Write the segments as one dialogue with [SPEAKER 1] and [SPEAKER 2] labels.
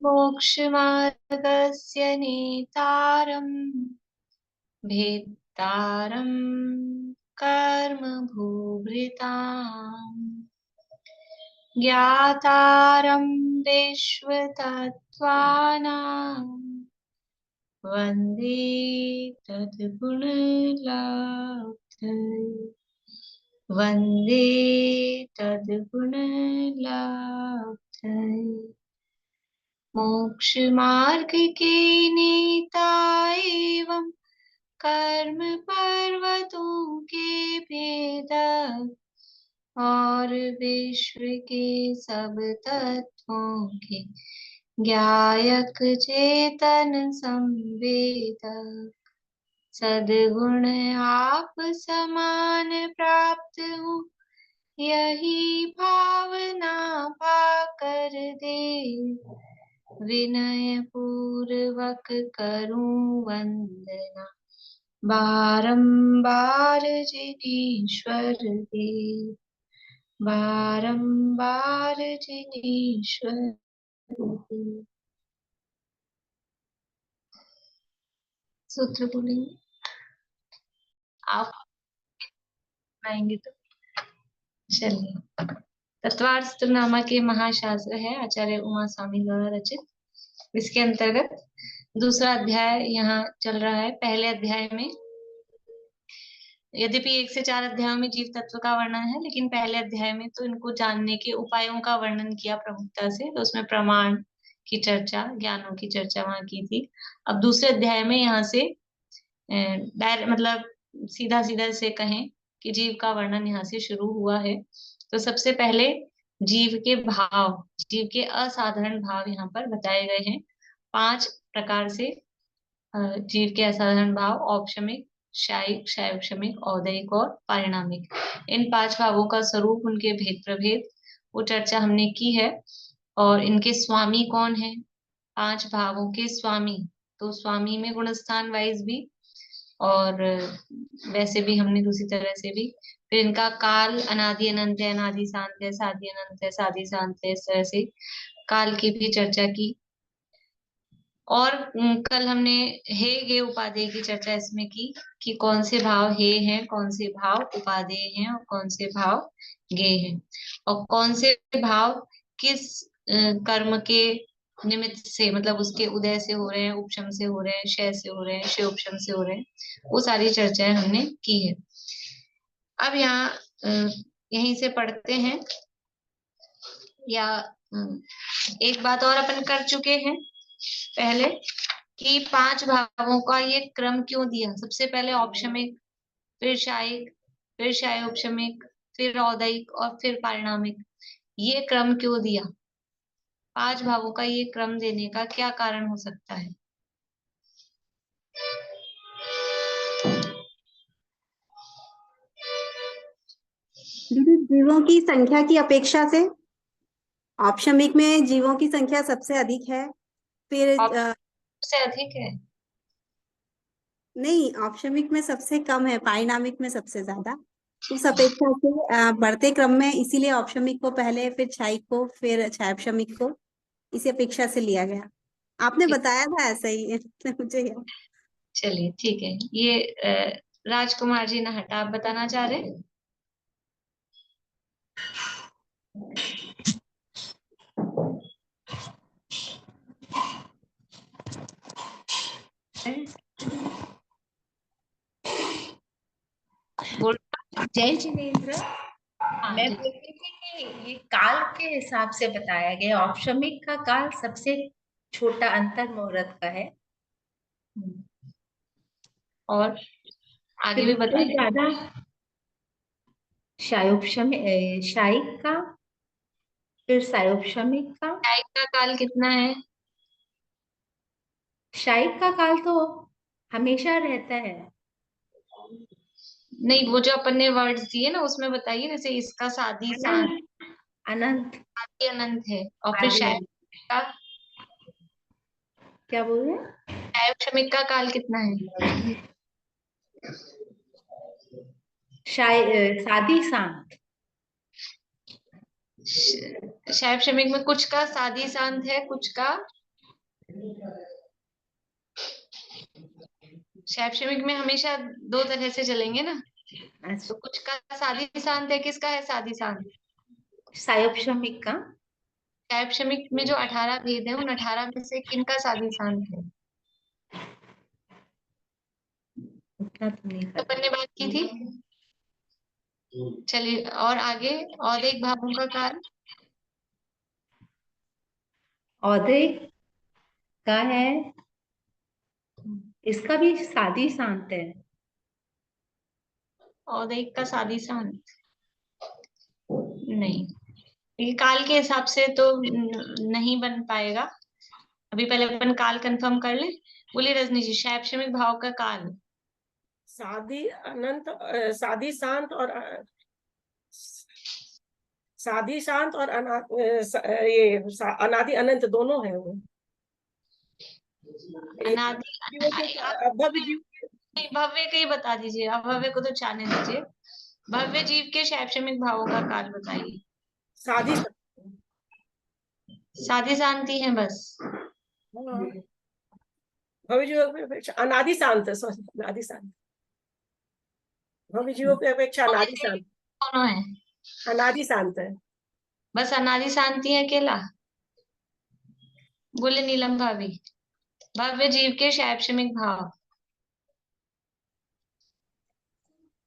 [SPEAKER 1] मोक्षमार्गस्य नेतारम् भेत्तारम् कर्म भूभृताम् ज्ञातारम् विश्वतत्त्वानाम् वन्दे तद्गुणलब्धये वन्दे तद्गुणलब्धये मोक्षमार्ग के नेता एवं कर्म पर्वतों के भेदक और विश्व के सब तत्वों के ज्ञायक चेतन संवेदक सद्गुण आप समान प्राप्त हो यही भावना पाकर दे विनय पूर्वक करूं वंदना बारंबार जिनेश्वर देव बारंबार जिनेश्वर देव। सूत्र बोलेंगे आप आएंगे तो चलिए। तत्वार्थ नामक ये महाशास्त्र है आचार्य उमा स्वामी द्वारा रचित। इसके अंतर्गत दूसरा अध्याय यहाँ चल रहा है। पहले अध्याय में यद्यपि 1 से 4 अध्यायों में जीव तत्व का वर्णन है, लेकिन पहले अध्याय में तो इनको जानने के उपायों का वर्णन किया प्रमुखता से। तो उसमें प्रमाण की चर्चा, ज्ञानों की चर्चा वहां की थी। अब दूसरे अध्याय में यहाँ से डायरेक्ट मतलब सीधा सीधा से कहें कि जीव का वर्णन यहाँ से शुरू हुआ है। तो सबसे पहले जीव के भाव, जीव के असाधारण भाव यहाँ पर बताए गए हैं। 5 प्रकार से जीव के असाधारण भाव, औपशमिक, शायिक, शायोपशमिक, औदयिक और पारिणामिक। इन 5 भावों का स्वरूप, उनके भेद प्रभेद, वो चर्चा हमने की है। और इनके स्वामी कौन है, 5 भावों के स्वामी। तो स्वामी में गुणस्थान वाइज भी और वैसे भी हमने दूसरी तरह से भी। फिर इनका काल अनादि अनंत है, अनादि शांत है, सादि अनंत है, सादि शांत है, इस तरह से काल की भी चर्चा की। और कल हमने हे गे उपादेय की चर्चा इसमें की कि कौन से भाव हे हैं, कौन से भाव उपादेय हैं और कौन से भाव गे हैं, और कौन से भाव किस कर्म के निमित्त से, मतलब उसके उदय से हो रहे हैं, उपशम से हो रहे हैं, क्षय से हो रहे हैं, क्षय उपशम से हो रहे हैं, वो सारी चर्चाएं हमने की है। अब यहाँ यहीं से पढ़ते हैं, या एक बात और अपन कर चुके हैं पहले कि 5 भावों का ये क्रम क्यों दिया। सबसे पहले औपशमिक, फिर शायिक, फिर शायोपशमिक, फिर औदयिक और फिर पारिणामिक। ये क्रम क्यों दिया, 5 भावों का ये क्रम देने का क्या कारण हो सकता है?
[SPEAKER 2] दीदी, जीवों की संख्या की अपेक्षा से औपशमिक में जीवों की संख्या सबसे अधिक है। फिर
[SPEAKER 1] से अधिक है?
[SPEAKER 2] नहीं, औपशमिक में सबसे कम है, पारिणामिक में सबसे ज्यादा। उस अपेक्षा से बढ़ते क्रम में इसीलिए औपशमिक को पहले, फिर क्षायिक को, फिर क्षायोपशमिक को इसी अपेक्षा से लिया गया। आपने बताया था ऐसा ही मुझे याद।
[SPEAKER 1] चलिए ठीक है। ये राजकुमार जी नहटा, आप बताना चाह रहे हैं? बोल।
[SPEAKER 3] जय जिनेन्द्र। मैं बोलती थी कि ये काल के हिसाब से बताया गया, औपशमिक का काल सबसे छोटा अंतर मुहूर्त का है,
[SPEAKER 1] और आगे भी बताइए।
[SPEAKER 3] ज्यादा शायोपशमिक, शायिक का, फिर शायोपशमिक का।
[SPEAKER 1] शायिक का काल कितना है?
[SPEAKER 3] शायिक का काल तो हमेशा रहता है।
[SPEAKER 1] नहीं, वो जो अपन ने वर्ड्स दिए ना उसमें बताइए, जैसे इसका सादी सांस
[SPEAKER 3] अनंत,
[SPEAKER 1] आदि अनंत है, और फिर
[SPEAKER 3] आदि अनंत।
[SPEAKER 1] का
[SPEAKER 3] क्या बोल रहे हैं?
[SPEAKER 1] क्षमिक का काल कितना है?
[SPEAKER 3] सादी शांत।
[SPEAKER 1] क्षमिक में कुछ का सादी शांत है, कुछ का शैक्षणिक में हमेशा दो तरह से चलेंगे ना, तो
[SPEAKER 3] अच्छा,
[SPEAKER 1] कुछ का साधी शांत है, किसका है साधी शांत?
[SPEAKER 3] सायोपशमिक का।
[SPEAKER 1] शैक्षणिक में जो 18 भेद है, उन 18 में से किनका साधी शांत है?
[SPEAKER 3] उतना तो नहीं
[SPEAKER 1] तो
[SPEAKER 3] पता।
[SPEAKER 1] अपन ने बात की थी। चलिए और आगे, और एक भावों का काल।
[SPEAKER 3] औधिक का है, इसका भी साधी शांत है।
[SPEAKER 1] और एक का साधी शांत नहीं, ये काल के हिसाब से तो नहीं बन पाएगा। अभी पहले अपन काल कंफर्म कर ले। बोलिए रजनी जी, शैक्षणिक भाव का काल।
[SPEAKER 4] साधी अनंत, साधी शांत और साधी शांत और अनादि अनंत दोनों है वो।
[SPEAKER 1] अनादि
[SPEAKER 4] जीवों के भव्य जीव
[SPEAKER 1] भव्य का ही बता दीजिए, अभव्य को तो जाने दीजिए। भव्य जीव के शैक्षणिक भावों का काल बताइए।
[SPEAKER 4] साधी
[SPEAKER 1] साधी शांति है बस।
[SPEAKER 4] भव्य जीवों की अपेक्षा अनादि शांत है, सॉरी अनादि शांत। भव्य जीवों की अपेक्षा अनादि शांत,
[SPEAKER 1] दोनों है,
[SPEAKER 4] अनादि शांत है।
[SPEAKER 1] बस अनादि शांति है अकेला। बोले नीलम भाभी, भव्य जीव के शैक्षणिक भाव।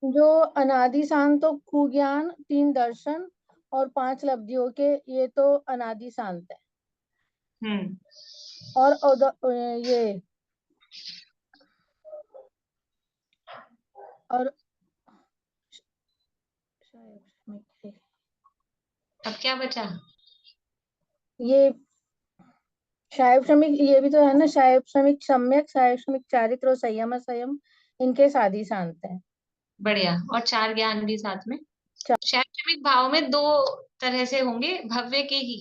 [SPEAKER 5] जो अनादि शांत तो कुज्ञान, 3 दर्शन और 5 लब्धियों के, ये तो अनादि शांत है। और ये और
[SPEAKER 1] अब क्या बचा?
[SPEAKER 5] ये शैक्षणिक, ये भी तो है ना, शैक्षणिक सम्यक, शैक्षणिक चारित्र और संयम संयम, इनके साधी शांत है।
[SPEAKER 1] बढ़िया, और 4 ज्ञान भी साथ में। शैक्षणिक भाव में 2 तरह से होंगे भव्य के ही।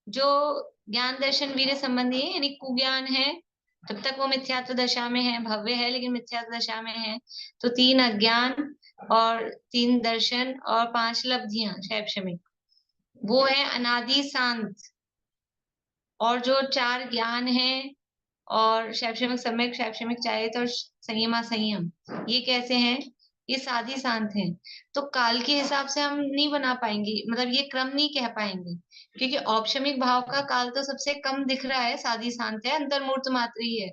[SPEAKER 1] जो ज्ञान दर्शन वीर्य संबंधी है, यानी कुज्ञान है, तब तक वो मिथ्यात्व दशा में है, भव्य है लेकिन मिथ्यात्व दशा में है। तो 3 अज्ञान और 3 दर्शन और 5 लब्धियां शैक्षणिक, वो है अनादि शांत। और जो 4 ज्ञान है और शैक्षणिक सम्यक, शैक्षणिक चारित्र और संयमा संयम, ये कैसे हैं? ये साधी शांत हैं। तो काल के हिसाब से हम नहीं बना पाएंगे, मतलब ये क्रम नहीं कह पाएंगे, क्योंकि औपशमिक भाव का काल तो सबसे कम दिख रहा है, साधी शांत है, अंतर्मूर्त मात्र ही है।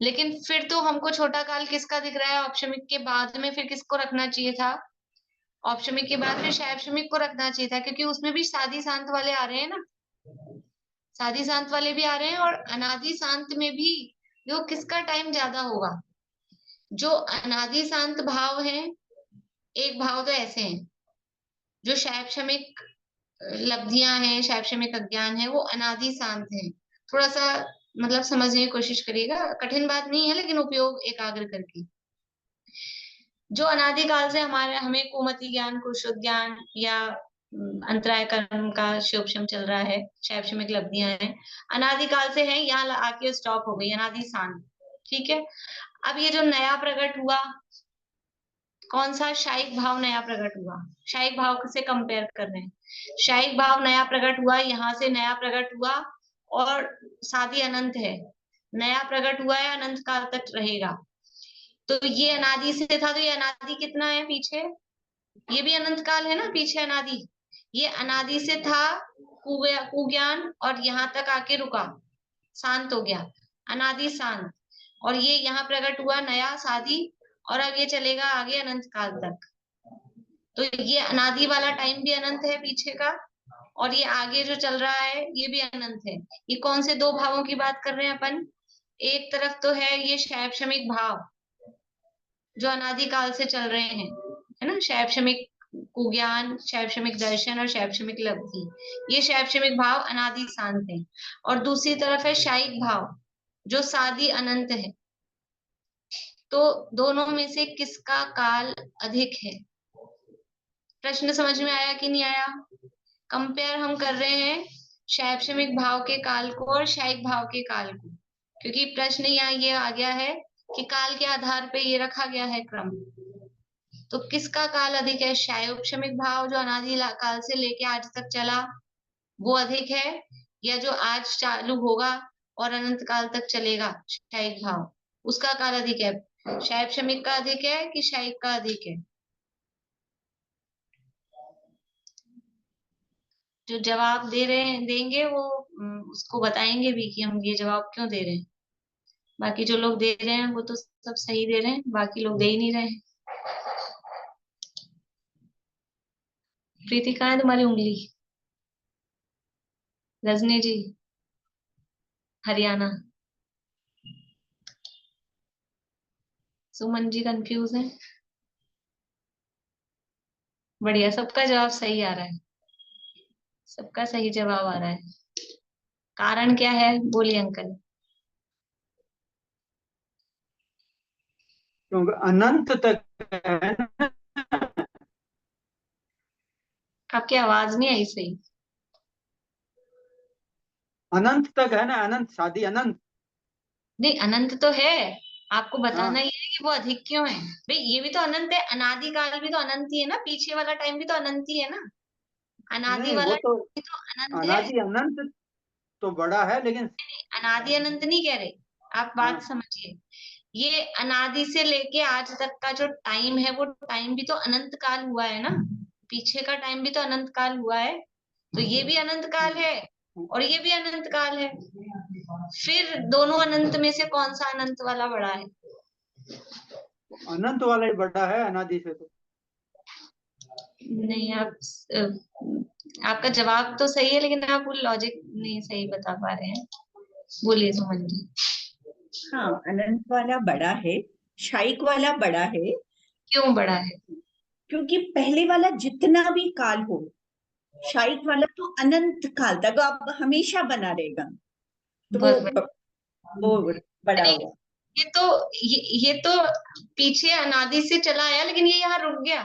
[SPEAKER 1] लेकिन फिर तो हमको छोटा काल किसका दिख रहा है? औपशमिक के बाद में फिर किसको रखना चाहिए था? औपशमिक के बाद फिर शैक्षणिक को रखना चाहिए था, क्योंकि उसमें भी साधी शांत वाले आ रहे हैं ना, साधी शांत वाले भी आ रहे हैं। और अनादि शांत में भी जो किसका टाइम ज्यादा होगा? जो अनादि शांत भाव है, एक भाव तो ऐसे हैं जो शैक्षणिक लब्धियां हैं, शैक्षणिक अज्ञान है, वो अनादि शांत है। थोड़ा सा मतलब समझने की कोशिश करिएगा, कठिन बात नहीं है, लेकिन उपयोग एकाग्र करके। जो अनादि काल से हमारे हमें कुमति ज्ञान, कुशुद्ध ज्ञान या अंतराय कर्म का शिवक्षम चल रहा है, शैक्षणिक लब्धियां हैं, अनादि काल से है, यहाँ आके स्टॉप हो गई, अनादि शांत। ठीक है। अब ये जो नया प्रकट हुआ, कौन सा शायिक भाव नया प्रकट हुआ? शायिक भाव से कंपेयर कर रहे हैं। शायिक भाव नया प्रकट हुआ, यहाँ से नया प्रकट हुआ, और साधी अनंत है, नया प्रकट हुआ है, अनंत काल तक रहेगा। तो ये अनादि से था, तो ये अनादि कितना है पीछे? ये भी अनंत काल है ना पीछे अनादि। ये अनादि से था कुज्ञान, और यहाँ तक आके रुका, शांत हो गया, अनादि शांत। और ये यहाँ प्रकट हुआ नया साधी, और अब ये चलेगा आगे अनंत काल तक। तो ये अनादि वाला टाइम भी अनंत है पीछे का, और ये आगे जो चल रहा है ये भी अनंत है। ये कौन से 2 भावों की बात कर रहे हैं अपन? एक तरफ तो है ये शैक्षणिक भाव जो अनादि काल से चल रहे हैं, है ना, शैक्षणिक कुज्ञान, शैक्षणिक दर्शन और शैक्षणिक लब्धि, ये शैक्षणिक भाव अनादि शांत है। और दूसरी तरफ है शायिक भाव जो साधी अनंत है। तो दोनों में से किसका काल अधिक है? प्रश्न समझ में आया कि नहीं आया? कंपेयर हम कर रहे हैं शैक्षणिक भाव के काल को और शायिक भाव के काल को, क्योंकि प्रश्न यहाँ ये आ गया है कि काल के आधार पे ये रखा गया है क्रम। तो किसका काल अधिक है? शायोपशमिक भाव जो अनादि काल से लेके आज तक चला, वो अधिक है, या जो आज चालू होगा और अनंत काल तक चलेगा शायिक भाव, उसका काल अधिक है। शायब शमिक का अधिक है कि शायिक का अधिक है? जो जवाब दे रहे हैं देंगे वो उसको बताएंगे भी कि हम ये जवाब क्यों दे रहे हैं। बाकी जो लोग दे रहे हैं वो तो सब सही दे रहे हैं, बाकी लोग दे ही नहीं रहे हैं। प्रीति कहाँ है तुम्हारी उंगली? रजनी जी, हरियाणा, सुमन जी कंफ्यूज है। बढ़िया, सबका जवाब सही आ रहा है, सबका सही जवाब आ रहा है। कारण क्या है बोलिए अंकल।
[SPEAKER 6] क्योंकि अनंत तक है ना,
[SPEAKER 1] आपकी आवाज नहीं आई सही।
[SPEAKER 6] अनंत तक है ना, अनंत शादी अनंत।
[SPEAKER 1] नहीं, अनंत तो है, आपको
[SPEAKER 6] हाँ
[SPEAKER 1] बताना ही है कि वो अधिक क्यों है। भाई ये भी तो अनंत है, अनादि काल भी तो अनंत ही है ना, पीछे वाला टाइम भी तो अनंत ही है ना, अनादि
[SPEAKER 6] नहीं, वो
[SPEAKER 1] वाला
[SPEAKER 6] तो
[SPEAKER 1] भी तो अनंत है।
[SPEAKER 6] अनादि अनंत तो बड़ा है, लेकिन
[SPEAKER 1] अनादि अनंत नहीं कह रहे, आप बात
[SPEAKER 6] हाँ
[SPEAKER 1] समझिए। ये अनादि से लेके आज तक का जो टाइम है वो टाइम भी तो अनंत काल हुआ है ना, पीछे का टाइम भी तो अनंत काल हुआ है, तो ये भी अनंत काल है और ये भी अनंत काल है। फिर दोनों अनंत में से कौन सा अनंत वाला बड़ा है?
[SPEAKER 6] अनंत वाला ही बड़ा है अनादि से तो।
[SPEAKER 1] नहीं, आप आपका जवाब तो सही है लेकिन आप वो लॉजिक नहीं सही बता पा रहे हैं। बोलिए सुमन जी।
[SPEAKER 7] हाँ, अनंत वाला बड़ा है, शायिक वाला बड़ा है,
[SPEAKER 1] क्यों बड़ा है?
[SPEAKER 7] क्योंकि पहले वाला जितना भी काल हो, शायिक वाला तो अनंत काल तक अब हमेशा बना रहेगा, तो
[SPEAKER 1] बहुत बड़ा।
[SPEAKER 7] वो बड़ा
[SPEAKER 1] नहीं,
[SPEAKER 7] हुआ।
[SPEAKER 1] ये तो पीछे अनादि से चला आया लेकिन ये यहाँ रुक गया।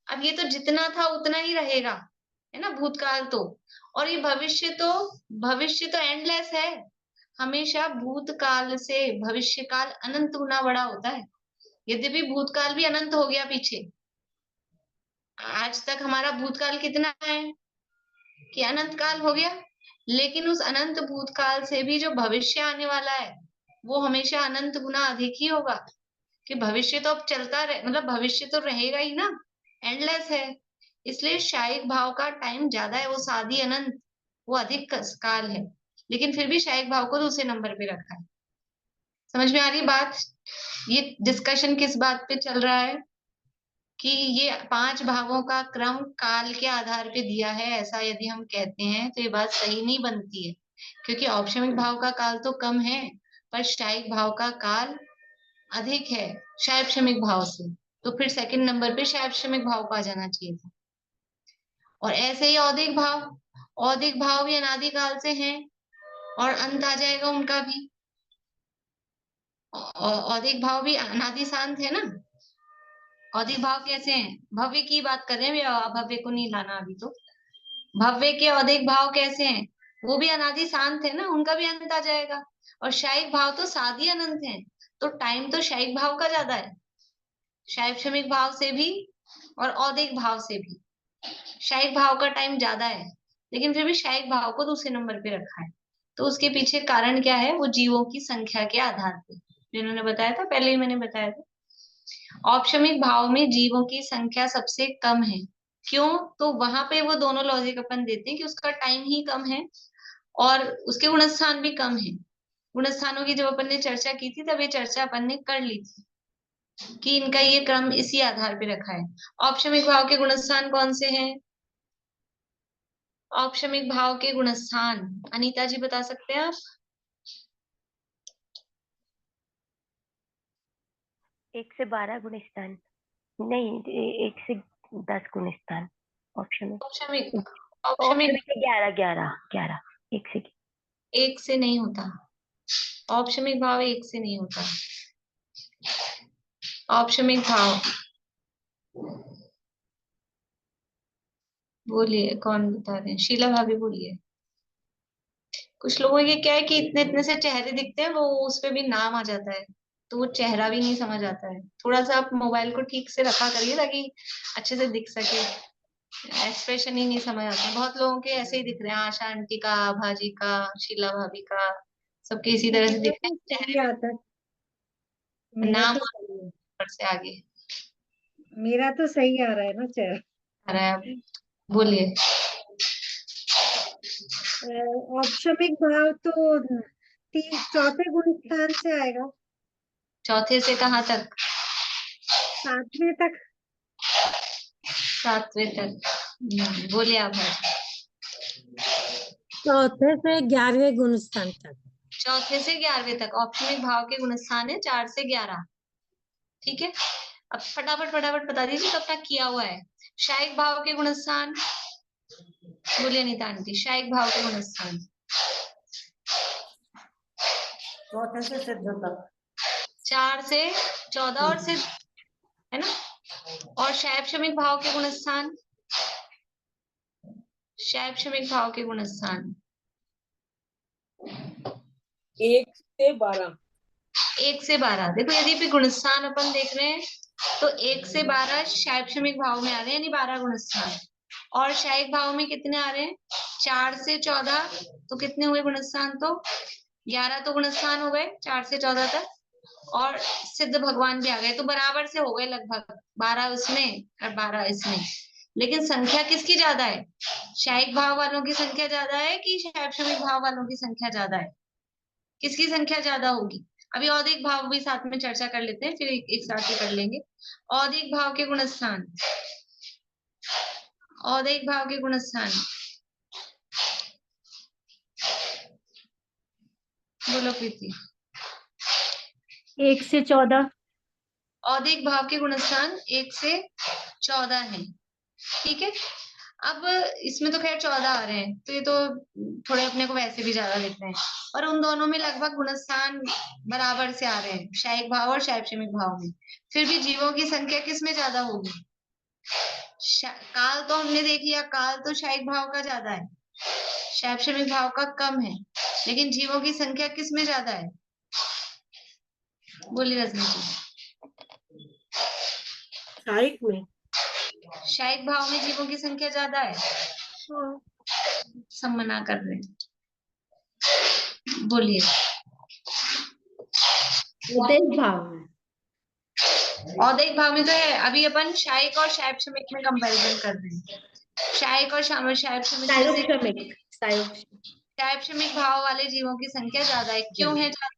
[SPEAKER 1] अब ये तो जितना था उतना ही रहेगा, है ना, भूतकाल तो। और ये भविष्य तो एंडलेस है, हमेशा भूतकाल से भविष्य काल अनंत गुना बड़ा होता है। यद्यपि भूतकाल भी अनंत हो गया पीछे, आज तक हमारा भूतकाल कितना है कि अनंत काल हो गया, लेकिन उस अनंत भूतकाल से भी जो भविष्य आने वाला है वो हमेशा अनंत गुना अधिक ही होगा, कि भविष्य तो अब चलता रहे, मतलब भविष्य तो रहेगा ही ना, एंडलेस है। इसलिए शायिक भाव का टाइम ज्यादा है, वो साधी अनंत, वो अधिक काल है, लेकिन फिर भी शायिक भाव को दूसरे नंबर पे रखा है। समझ में आ रही बात? ये डिस्कशन किस बात पे चल रहा है कि ये 5 भावों का क्रम काल के आधार पे दिया है, ऐसा यदि हम कहते हैं तो ये बात सही नहीं बनती है, क्योंकि औपशमिक भाव का काल तो कम है पर शायिक भाव का काल अधिक है शायब शमिक भाव से, तो फिर सेकंड नंबर पे शायब शमिक भाव को आ जाना चाहिए था। और ऐसे ही औदिक भाव भी अनादि काल से हैं और अंत आ जाएगा उनका भी। औदिक भाव भी अनादि शांत है ना। औदिक भाव कैसे हैं? भव्य की बात कर रहे हैं, अभव्य को नहीं लाना अभी तो। भव्य के औदिक भाव कैसे हैं? वो भी अनादि शांत है ना, उनका भी अंत आ जाएगा। और शायिक भाव तो साधी अनंत है, तो टाइम तो शायिक भाव का ज्यादा है, शायब शमिक भाव से भी और औदिक भाव से भी। शायिक भाव का टाइम ज्यादा है लेकिन फिर भी शायिक भाव को दूसरे नंबर पे रखा है, तो उसके पीछे कारण क्या है? वो जीवों की संख्या के आधार पे, जिन्होंने बताया था पहले ही मैंने बताया था। औपशमिक भाव में जीवों की संख्या सबसे कम है, क्यों? तो वहां पे वो दोनों लॉजिक अपन देते हैं कि उसका टाइम ही कम है और उसके गुणस्थान भी कम है। गुणस्थानों की जब अपन ने चर्चा की थी तब ये चर्चा अपन ने कर ली थी कि इनका ये क्रम इसी आधार पे रखा है। औपशमिक भाव के गुणस्थान कौन से हैं? औपशमिक भाव के गुणस्थान अनीता जी बता सकते हैं आप?
[SPEAKER 8] 1 से 12 गुणस्थान, नहीं 1 से 10 गुणस्थान। ऑप्शन
[SPEAKER 1] औपशमिक
[SPEAKER 8] ऑप्शन
[SPEAKER 1] औपशमिक
[SPEAKER 8] 11 1 से
[SPEAKER 1] एक से नहीं होता, औपशमिक भाव एक से नहीं होता। औपशमिक भाव बोलिए, कौन बता रहे हैं? शीला भाभी बोलिए। कुछ लोगों के क्या है कि इतने इतने से चेहरे दिखते हैं, वो उस पे भी नाम आ जाता है तो वो चेहरा भी नहीं समझ आता है। थोड़ा सा आप मोबाइल को ठीक से रखा करिए ताकि अच्छे से दिख सके, एक्सप्रेशन ही नहीं समझ आता। बहुत लोगों के ऐसे ही दिख रहे हैं, आशा आंटी का, भाजी का, शीला भाभी का, सबके इसी तरह से
[SPEAKER 9] मेरा
[SPEAKER 1] दिखते
[SPEAKER 9] तो
[SPEAKER 1] हैं
[SPEAKER 9] सही
[SPEAKER 1] चेहरे
[SPEAKER 9] आता है,
[SPEAKER 1] में,
[SPEAKER 9] मेरा
[SPEAKER 1] नाम
[SPEAKER 9] तो सही है,
[SPEAKER 1] ऊपर से आगे
[SPEAKER 9] मेरा तो सही आ रहा है ना चेहरा।
[SPEAKER 1] आ रहा है। अब बोलिए।
[SPEAKER 9] औपशमिक भाव तो चौथे गुण स्थान से आएगा,
[SPEAKER 1] चौथे से कहाँ तक?
[SPEAKER 9] 7वें तक।
[SPEAKER 1] 7वें तक। बोलिए आप।
[SPEAKER 10] चौथे से 11वें गुण स्थान तक।
[SPEAKER 1] चौथे से 11वें तक औपशमिक भाव के गुण स्थान है 4 से 11। ठीक है, अब फटाफट फटाफट बता दीजिए कब तक किया हुआ है। शायिक भाव के गुण स्थान बोलिए नीता आंटी, शायिक भाव के गुण स्थान।
[SPEAKER 10] चौथे से सिद्ध तक।
[SPEAKER 1] 4 से 14 और सिद्ध है ना। और शैवशमिक भाव के गुण स्थान, शैवशमिक भाव के गुण स्थान
[SPEAKER 4] 1 से 12।
[SPEAKER 1] 1 से 12। देखो यदि भी गुण स्थान अपन देख रहे हैं तो 1 से 12 शैवशमिक भाव में आ रहे हैं, यानी 12 गुण स्थान। और शायिक भाव में कितने आ रहे हैं? 4 से 14, तो कितने हुए गुण स्थान? तो 11 तो गुण स्थान हो गए 4 से 14 तक, और सिद्ध भगवान भी आ गए, तो बराबर से हो गए लगभग। 12 उसमें और 12 इसमें। लेकिन संख्या किसकी ज्यादा है? शायिक भाव वालों की संख्या ज्यादा है कि शैवशमिक भाव वालों की संख्या ज्यादा है? किसकी संख्या ज्यादा होगी? अभी औदिक भाव भी साथ में चर्चा कर लेते हैं, फिर एक साथ ही कर लेंगे। औदिक भाव के गुण स्थान, औदिक भाव के गुण स्थान बोलो प्रीति।
[SPEAKER 5] 1 से 14।
[SPEAKER 1] औदिक भाव के गुण स्थान 1 से 14 है। ठीक है, अब इसमें तो खैर 14 आ रहे हैं, तो ये तो थोड़े अपने को वैसे भी ज्यादा दिख रहे हैं, और उन दोनों में लगभग गुणस्थान बराबर से आ रहे हैं, शायिक भाव और शैवशमिक भाव में। फिर भी जीवों की संख्या किसमें ज्यादा होगी? काल तो हमने देख लिया, काल तो शायिक भाव का ज्यादा है, शैवशमिक भाव का कम है, लेकिन जीवों की संख्या किसमें ज्यादा है? बोलिए रजनी जी।
[SPEAKER 4] शायिक में।
[SPEAKER 1] शायिक भाव में जीवों की संख्या ज्यादा है। सब मना कर रहे हैं, बोलिए।
[SPEAKER 3] औदिक भाव में,
[SPEAKER 1] औदिक भाव में तो है। अभी अपन शायिक और शैवशमिक में कंपैरिजन कर रहे हैं। शायिक और शैवशमिक में से शैवशमिक भाव वाले जीवों की संख्या ज्यादा है। क्यों है ज्यादा?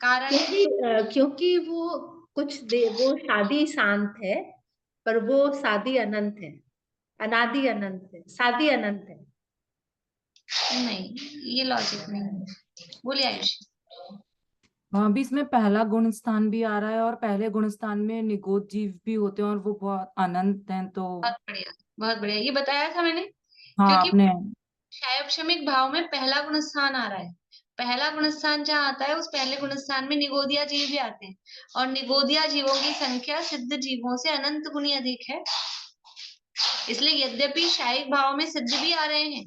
[SPEAKER 1] कारण
[SPEAKER 3] क्योंकि वो वो शादी शांत है, पर वो शादी अनंत है, अनादि अनंत है, शादी अनंत है।
[SPEAKER 1] नहीं, ये लॉजिक नहीं है। बोलिए आयुष।
[SPEAKER 11] हाँ भी इसमें पहला गुण स्थान भी आ रहा है, और पहले गुण स्थान में निगोद जीव भी होते हैं और वो बहुत अनंत हैं, तो
[SPEAKER 1] बहुत बढ़िया, बहुत बढ़िया, ये बताया था मैंने।
[SPEAKER 11] हाँ
[SPEAKER 1] क्योंकि
[SPEAKER 11] आपने।
[SPEAKER 1] शैवशमिक भाव में पहला गुण स्थान आ रहा है। पहला गुण स्थान जहाँ आता है उस पहले गुण स्थान में निगोदिया जीव भी आते हैं, और निगोदिया जीवों की संख्या सिद्ध जीवों से अनंत गुनी अधिक है। इसलिए यद्यपि शायिक भाव में सिद्ध भी आ रहे हैं,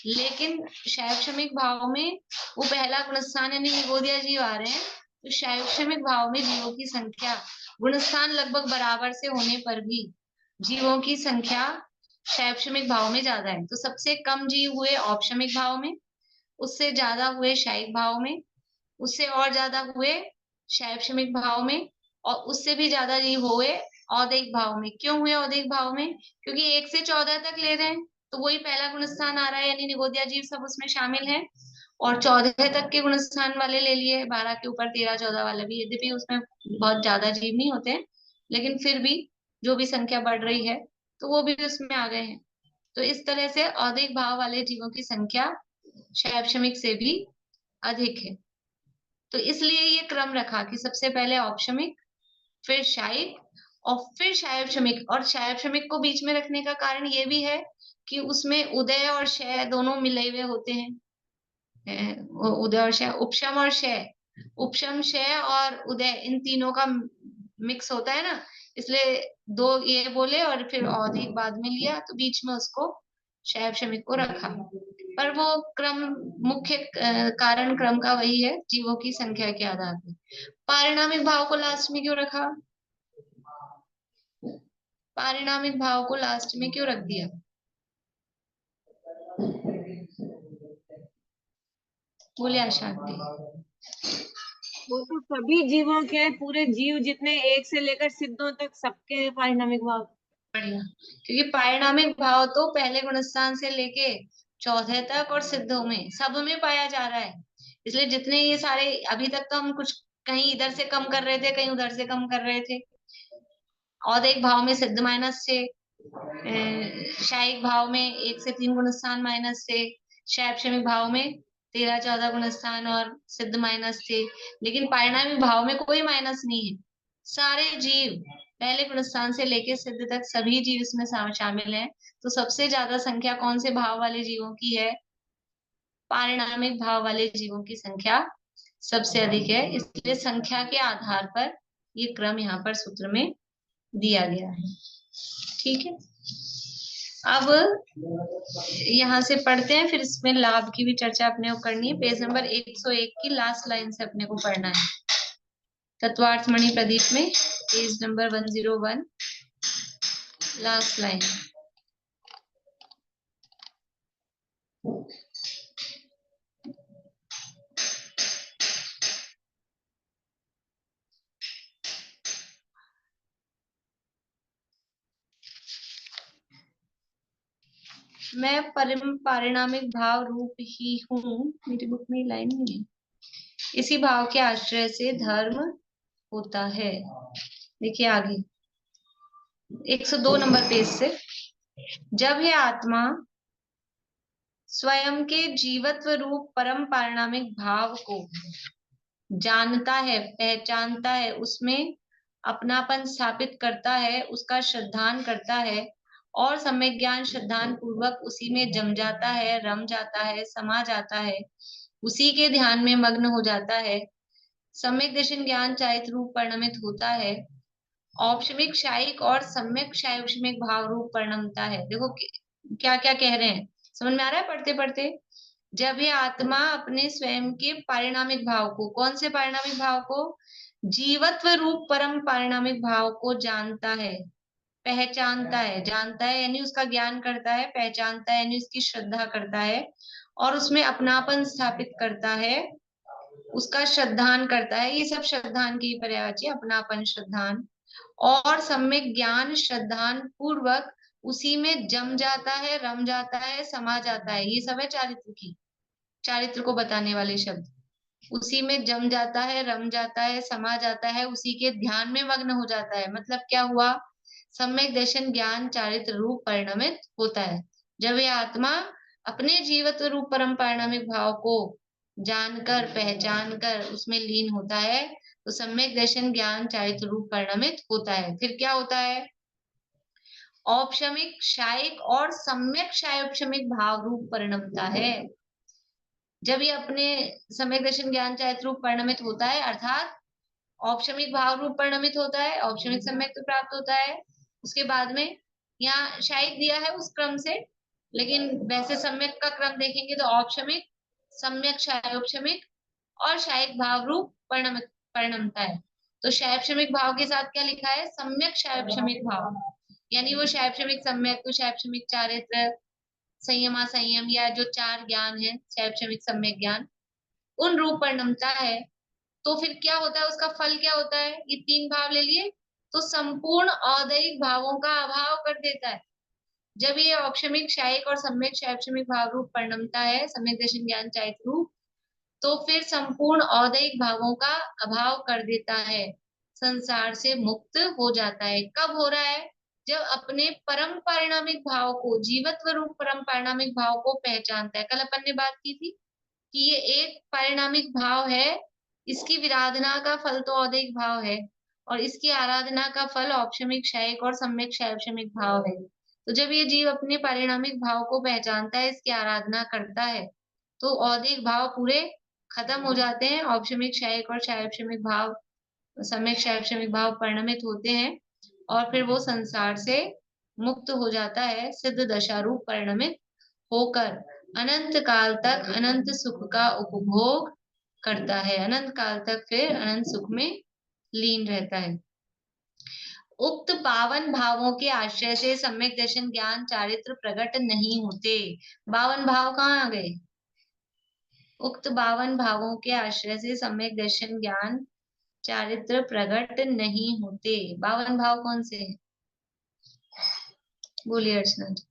[SPEAKER 1] लेकिन शैवशमिक भाव में वो पहला गुणस्थान यानी निगोदिया जीव आ रहे हैं, तो शैवशमिक भाव में जीवों की संख्या गुणस्थान लगभग बराबर से होने पर भी जीवों की संख्या शैवशमिक भाव में ज्यादा है। तो सबसे कम जीव हुए औपशमिक भाव में, उससे ज्यादा हुए शायिक भाव में, उससे और ज्यादा हुए शैवशमिक भाव में, और उससे भी ज्यादा जीव हुए औदिक भाव में। क्यों हुए औदिक भाव में? क्योंकि 1 से 14 तक ले रहे हैं, तो वही पहला गुणस्थान आ रहा है, यानी निगोदिया जीव सब उसमें शामिल है। और 14 तक के गुणस्थान वाले ले लिए, 12 के ऊपर 13 14 वाले भी, यद्यपि उसमें बहुत ज्यादा जीव नहीं होते हैं, लेकिन फिर भी जो भी संख्या बढ़ रही है तो वो भी उसमें आ गए हैं। तो इस तरह से औदिक भाव वाले जीवों की संख्या शैवशमिक से भी अधिक है। तो इसलिए ये क्रम रखा कि सबसे पहले औपशमिक, फिर शायिक, और फिर शैवशमिक। और शैवशमिक को बीच में रखने का कारण ये भी है कि उसमें उदय और शय दोनों मिले हुए होते हैं। उदय और शय, उपशम और शय, उपशम शय और उदय, इन तीनों का मिक्स होता है ना, इसलिए 2 ये बोले और फिर औदिक बाद में लिया, तो बीच में उसको शैवशमिक को रखा। पर वो क्रम, मुख्य कारण क्रम का वही है, जीवों की संख्या के आधार पर। पारिणामिक भाव को लास्ट में क्यों रखा? पारिणामिक भाव को लास्ट में क्यों रख दिया? बोले अशांति।
[SPEAKER 9] वो तो सभी जीवों के, पूरे जीव जितने एक से लेकर सिद्धों तक सबके पारिणामिक भाव।
[SPEAKER 1] बढ़िया, क्योंकि पारिणामिक भाव तो पहले गुणस्थान से लेके चौथे तक और सिद्धों में सब में पाया जा रहा है। इसलिए जितने ये सारे अभी तक तो हम कुछ कहीं इधर से कम कर रहे थे, कहीं उधर से कम कर रहे थे। औदैहिक भाव में सिद्ध माइनस से, शायिक भाव में 1 से 3 गुणस्थान माइनस से, शैक्षणिक भाव में 13-14 गुणस्थान और सिद्ध माइनस थे। लेकिन पारिणामिक भाव में कोई माइनस नहीं है। सारे जीव पहले गुणस्थान से लेके सिद्ध तक सभी जीव इसमें शामिल हैं। तो सबसे ज्यादा संख्या कौन से भाव वाले जीवों की है? पारिणामिक भाव वाले जीवों की संख्या सबसे अधिक है। इसलिए संख्या के आधार पर ये क्रम यहाँ पर सूत्र में दिया गया है। ठीक है, अब यहाँ से पढ़ते हैं, फिर इसमें लाभ की भी चर्चा अपने को करनी है। पेज नंबर 101 की लास्ट लाइन से अपने को पढ़ना है। तत्वार्थ मणि प्रदीप में पेज नंबर 101 लास्ट लाइन। मैं परम पारिणामिक भाव रूप ही हूँ, मेरी बुक में लाइन नहीं है। इसी भाव के आश्रय से धर्म होता है। देखिए आगे 102 नंबर पेज से, जब यह आत्मा स्वयं के जीवत्व रूप परम पारिणामिक भाव को जानता है, पहचानता है, उसमें अपनापन स्थापित करता है, उसका श्रद्धान करता है और सम्यक ज्ञान श्रद्धान पूर्वक उसी में जम जाता है, रम जाता है, समा जाता है, उसी के ध्यान में मग्न हो जाता है, सम्यक दर्शन ज्ञान चारित्र रूप परिणमित होता है, औपशमिक शायिक और सम्यक शायोपशमिक भाव रूप परिणमता है। देखो क्या क्या कह रहे हैं, समझ में आ रहा है पढ़ते पढ़ते? जब ये आत्मा अपने स्वयं के पारिणामिक भाव को, कौन से पारिणामिक भाव को? जीवत्व रूप परम पारिणामिक भाव को जानता है, पहचानता है। जानता है यानी उसका ज्ञान करता है, पहचानता है यानी उसकी श्रद्धा करता है और उसमें अपनापन स्थापित करता है, उसका श्रद्धान करता है। ये सब श्रद्धान की पर्यायवाची, अपनापन, श्रद्धान और सम्यक ज्ञान श्रद्धान पूर्वक उसी में जम जाता है, रम जाता है, समा जाता है। ये सब है चारित्र की, चारित्र को बताने वाले शब्द। उसी में जम जाता है, रम जाता है, समा जाता है, उसी के ध्यान में मग्न हो जाता है। मतलब क्या हुआ? सम्यक दर्शन ज्ञान चारित्र रूप परिणमित होता है। जब यह आत्मा अपने जीवत्व रूप परम पारिणामिक भाव को जानकर, पहचान कर उसमें लीन होता है तो सम्यक दर्शन ज्ञान चारित्र रूप परिणमित होता है। फिर क्या होता है? औपशमिक शायिक और सम्यक शायोपशमिक भाव रूप परिणमता है। जब ये अपने सम्यक दर्शन ज्ञान चारित्र रूप परिणमित होता है, अर्थात औपशमिक भाव रूप परिणमित होता है, औपशमिक सम्यक तो प्राप्त होता है। उसके बाद में यहाँ शायिक दिया है उस क्रम से, लेकिन वैसे सम्यक का क्रम देखेंगे तो औपशमिक, सम्यक शायोपशमिक और शायिक भाव रूप परिणमता है। तो शायोपशमिक भाव के साथ क्या लिखा है? सम्यक शायोपशमिक भाव, यानी वो शायोपशमिक सम्यक तो शायोपशमिक चारित्र, संयमा संयम या जो 4 ज्ञान है, शायोपशमिक सम्यक ज्ञान, उन रूप परिणमता है। तो फिर क्या होता है? उसका फल क्या होता है? ये 3 भाव ले लिए तो संपूर्ण औदैहिक भावों का अभाव कर देता है। जब ये औपशमिक शायिक और सम्यक शायोपशमिक भाव रूप परिणमता है, सम्यक दर्शन ज्ञान चारित्र रूप, तो फिर संपूर्ण औदैहिक भावों का अभाव कर देता है, संसार से मुक्त हो जाता है। कब हो रहा है? जब अपने परम पारिणामिक भाव को, जीवत्व रूप परम पारिणामिक भाव को पहचानता है। कल अपन ने बात की थी कि ये एक पारिणामिक भाव है, इसकी विराधना का फल तो औदैहिक भाव है और इसकी आराधना का फल औपशमिक शायिक और सम्यक शायोपशमिक भाव है। तो जब ये जीव अपने पारिणामिक भाव को पहचानता है, इसकी आराधना करता है, तो औदैहिक भाव पूरे खत्म हो जाते हैं, औपशमिक शायिक और शायोपशमिक भाव, सम्यक शायोपशमिक भाव परिणमित होते हैं और फिर वो संसार से मुक्त हो जाता है, सिद्ध दशा रूप परिणमित होकर अनंत काल तक अनंत सुख का उपभोग करता है। अनंत काल तक फिर अनंत सुख में लीन रहता है। उक्त पावन भावों के आश्रय से सम्यक दर्शन ज्ञान चारित्र प्रकट नहीं होते। 52 भाव कहाँ आ गए? उक्त 52 भावों के आश्रय से सम्यक दर्शन ज्ञान चारित्र प्रकट नहीं होते। 52 भाव कौन से हैं? बोलिए अर्चना जी।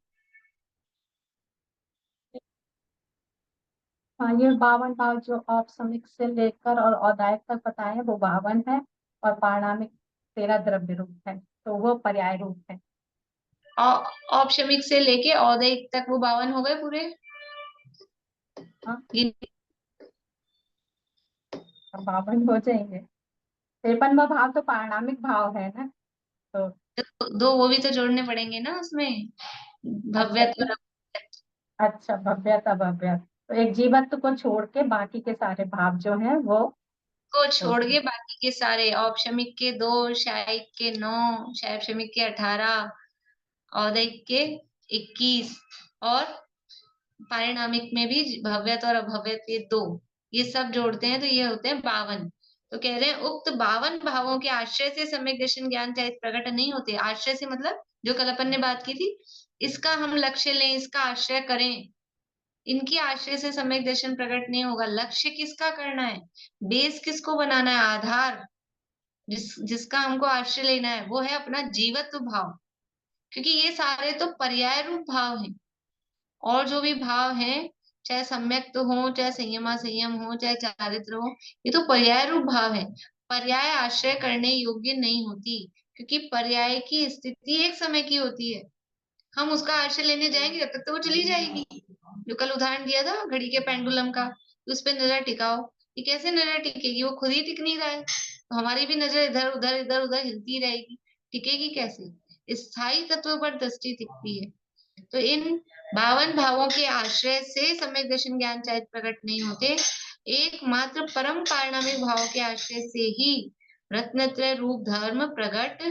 [SPEAKER 12] हाँ, ये 52 भाव जो औपसमिक से लेकर और औदायक तक बताए हैं वो 52 है, और पारणामिक 13 द्रव्य रूप है, तो वो पर्याय रूप है।
[SPEAKER 1] औपशमिक से लेके औदैहिक तक वो 52 हो गए पूरे।
[SPEAKER 12] हाँ, 52 हो जाएंगे। 53वां भाव तो पारणामिक भाव है ना, तो
[SPEAKER 1] दो वो भी तो जोड़ने पड़ेंगे ना उसमें, भव्यत्व।
[SPEAKER 12] अच्छा, भव्यता भव्यता, तो एक जीवत्व को छोड़ के बाकी के सारे भाव जो हैं वो
[SPEAKER 1] को छोड़ के बाकी के सारे, औपशमिक के 2, शायिक के 9, शैवशमिक के 18, औदैहिक के 21 और पारिणामिक में भी भव्यत और अभव्यत ये 2, ये सब जोड़ते हैं तो ये होते हैं 52। तो कह रहे हैं उक्त 52 भावों के आश्रय से सम्यक दर्शन ज्ञान चाहे प्रकट नहीं होते। आश्रय से मतलब जो कल अपन ने बात की थी, इसका हम लक्ष्य लें, इसका आश्रय करें, इनकी आश्रय से सम्यक दर्शन प्रकट नहीं होगा। लक्ष्य किसका करना है, बेस किसको बनाना है, आधार जिसका हमको आश्रय लेना है वो है अपना जीवत्व भाव, क्योंकि ये सारे तो पर्याय रूप भाव हैं। और जो भी भाव हैं, चाहे सम्यक तो हो, चाहे संयमा संयम हो, चाहे चारित्र हो, ये तो पर्याय रूप भाव है। पर्याय आश्रय करने योग्य नहीं होती, क्योंकि पर्याय की स्थिति एक समय की होती है। हम उसका आश्रय लेने जाएंगे जब तक तो वो चली जाएगी। जो कल उदाहरण दिया था घड़ी के पेंडुलम का, उस पर नजर टिकाओ, ये कैसे नजर टिकेगी, वो खुद ही टिक नहीं रहा है, तो हमारी भी नजर इधर उधर हिलती रहेगी, टिकेगी कैसे। स्थायी तत्व पर दृष्टि टिकती है। तो इन 52 भावों के आश्रय से सम्यक दर्शन ज्ञान चाहे प्रकट नहीं होते, एकमात्र परम पारणामिक भाव के आश्रय से ही रत्नत्रय रूप धर्म प्रकट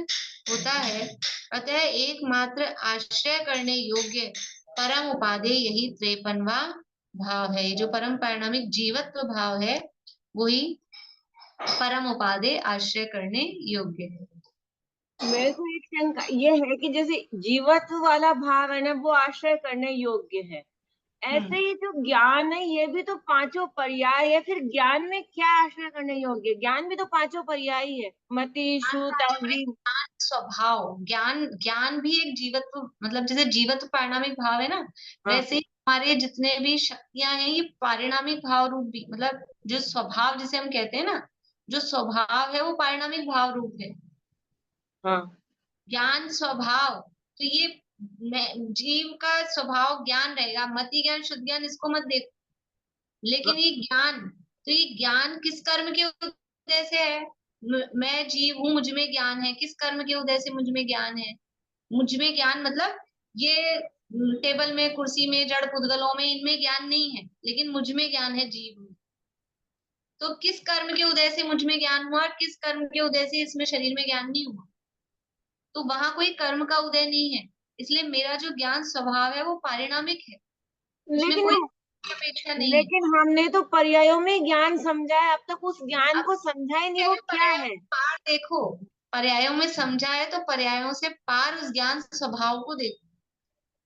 [SPEAKER 1] होता है। अतः एकमात्र आश्रय करने योग्य परम उपादेय यही 53वां भाव है। जो परम पारणामिक जीवत्व भाव है वही परम उपादेय आश्रय करने योग्य है।
[SPEAKER 9] मेरे को एक शंका ये है कि जैसे जीवत्व वाला भाव है ना वो आश्रय करने योग्य है, ऐसे ही जो ज्ञान है ये भी तो पांचों पर्याय है, फिर ज्ञान में क्या आश्रय करने योग्य, ज्ञान भी तो पांचों पर्याय ही है, मति श्रुत
[SPEAKER 1] स्वभाव। ज्ञान भी एक जीवत्व, मतलब जैसे जीवत्व पारिणामिक भाव है ना, वैसे ही हमारे जितने भी शक्तियां हैं ये पारिणामिक भाव रूप भी, मतलब जो स्वभाव जिसे हम कहते हैं ना, जो स्वभाव है वो पारिणामिक भाव रूप है। ज्ञान स्वभाव, तो ये जीव का स्वभाव ज्ञान रहेगा, मति ज्ञान शुद्ध ज्ञान इसको मत देखो, लेकिन ये ज्ञान, तो ये ज्ञान किस कर्म के उदय से है, मैं जीव हूँ मुझ में ज्ञान है, किस कर्म के उदय से मुझ में ज्ञान है। मुझ में ज्ञान मतलब ये टेबल में, कुर्सी में, जड़ पुद्गलों में, इनमें ज्ञान नहीं है, लेकिन मुझ में ज्ञान है, जीव में। तो किस कर्म के उदय से मुझ में ज्ञान हुआ और किस कर्म के उदय से इसमें शरीर में ज्ञान नहीं हुआ, तो वहां कोई कर्म का उदय नहीं है। इसलिए मेरा जो ज्ञान स्वभाव है वो पारिणामिक है, उसमें कोई अपेक्षा नहीं है।
[SPEAKER 9] लेकिन हमने तो पर्यायों में ज्ञान समझा है, अब तक उस ज्ञान को समझा ही नहीं, वो क्या है।
[SPEAKER 1] पार देखो, पर्यायों में समझा है तो पर्यायों से पार उस ज्ञान स्वभाव को देखो।